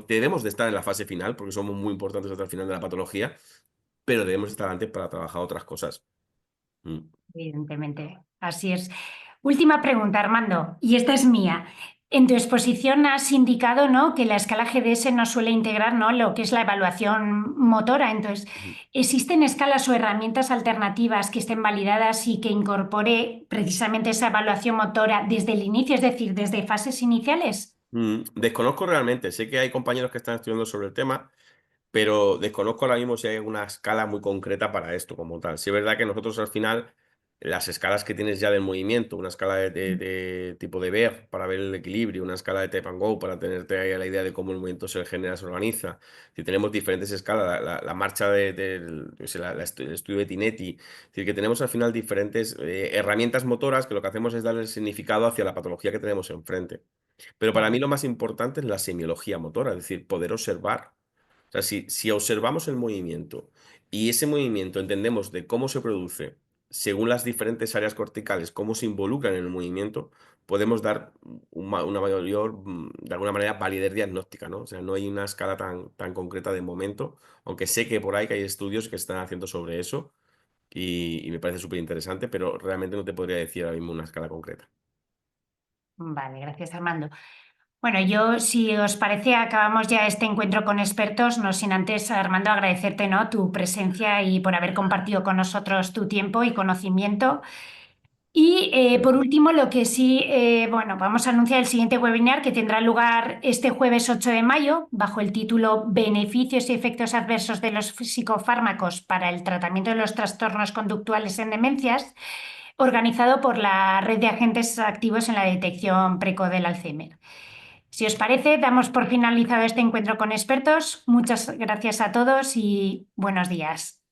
debemos de estar en la fase final, porque somos muy importantes hasta el final de la patología, pero debemos estar antes para trabajar otras cosas. Mm. Evidentemente, así es. Última pregunta, Armando, y esta es mía. En tu exposición has indicado, ¿no?, que la escala GDS no suele integrar, ¿no?, lo que es la evaluación motora. Entonces, Ujú. ¿existen escalas o herramientas alternativas que estén validadas y que incorpore precisamente esa evaluación motora desde el inicio, es decir, desde fases iniciales? Desconozco realmente, sé que hay compañeros que están estudiando sobre el tema, pero desconozco ahora mismo si hay una escala muy concreta para esto como tal. Sí es verdad que nosotros al final, las escalas que tienes ya del movimiento, una escala de tipo de Beer para ver el equilibrio, una escala de Type and Go para tenerte ahí la idea de cómo el movimiento se genera, se organiza. Si tenemos diferentes escalas, la marcha yo sé, el estudio de Tinetti, es decir, que tenemos al final diferentes herramientas motoras que lo que hacemos es darle el significado hacia la patología que tenemos enfrente. Pero para Claro. mí lo más importante es la semiología motora, es decir, poder observar. O sea, si observamos el movimiento y ese movimiento entendemos de cómo se produce según las diferentes áreas corticales, cómo se involucran en el movimiento, podemos dar una mayor, de alguna manera, validez diagnóstica, ¿no? O sea, no hay una escala tan concreta de momento, aunque sé que por ahí que hay estudios que están haciendo sobre eso y me parece súper interesante, pero realmente no te podría decir ahora mismo una escala concreta. Vale, gracias, Armando. Bueno, yo, si os parece, acabamos ya este encuentro con expertos, no sin antes, Armando, agradecerte, ¿no?, tu presencia y por haber compartido con nosotros tu tiempo y conocimiento. Y por último, lo que sí, bueno, vamos a anunciar el siguiente webinar que tendrá lugar este jueves 8 de mayo bajo el título Beneficios y efectos adversos de los psicofármacos para el tratamiento de los trastornos conductuales en demencias, organizado por la Red de Agentes Activos en la Detección Precoz del Alzheimer. Si os parece, damos por finalizado este encuentro con expertos. Muchas gracias a todos y buenos días.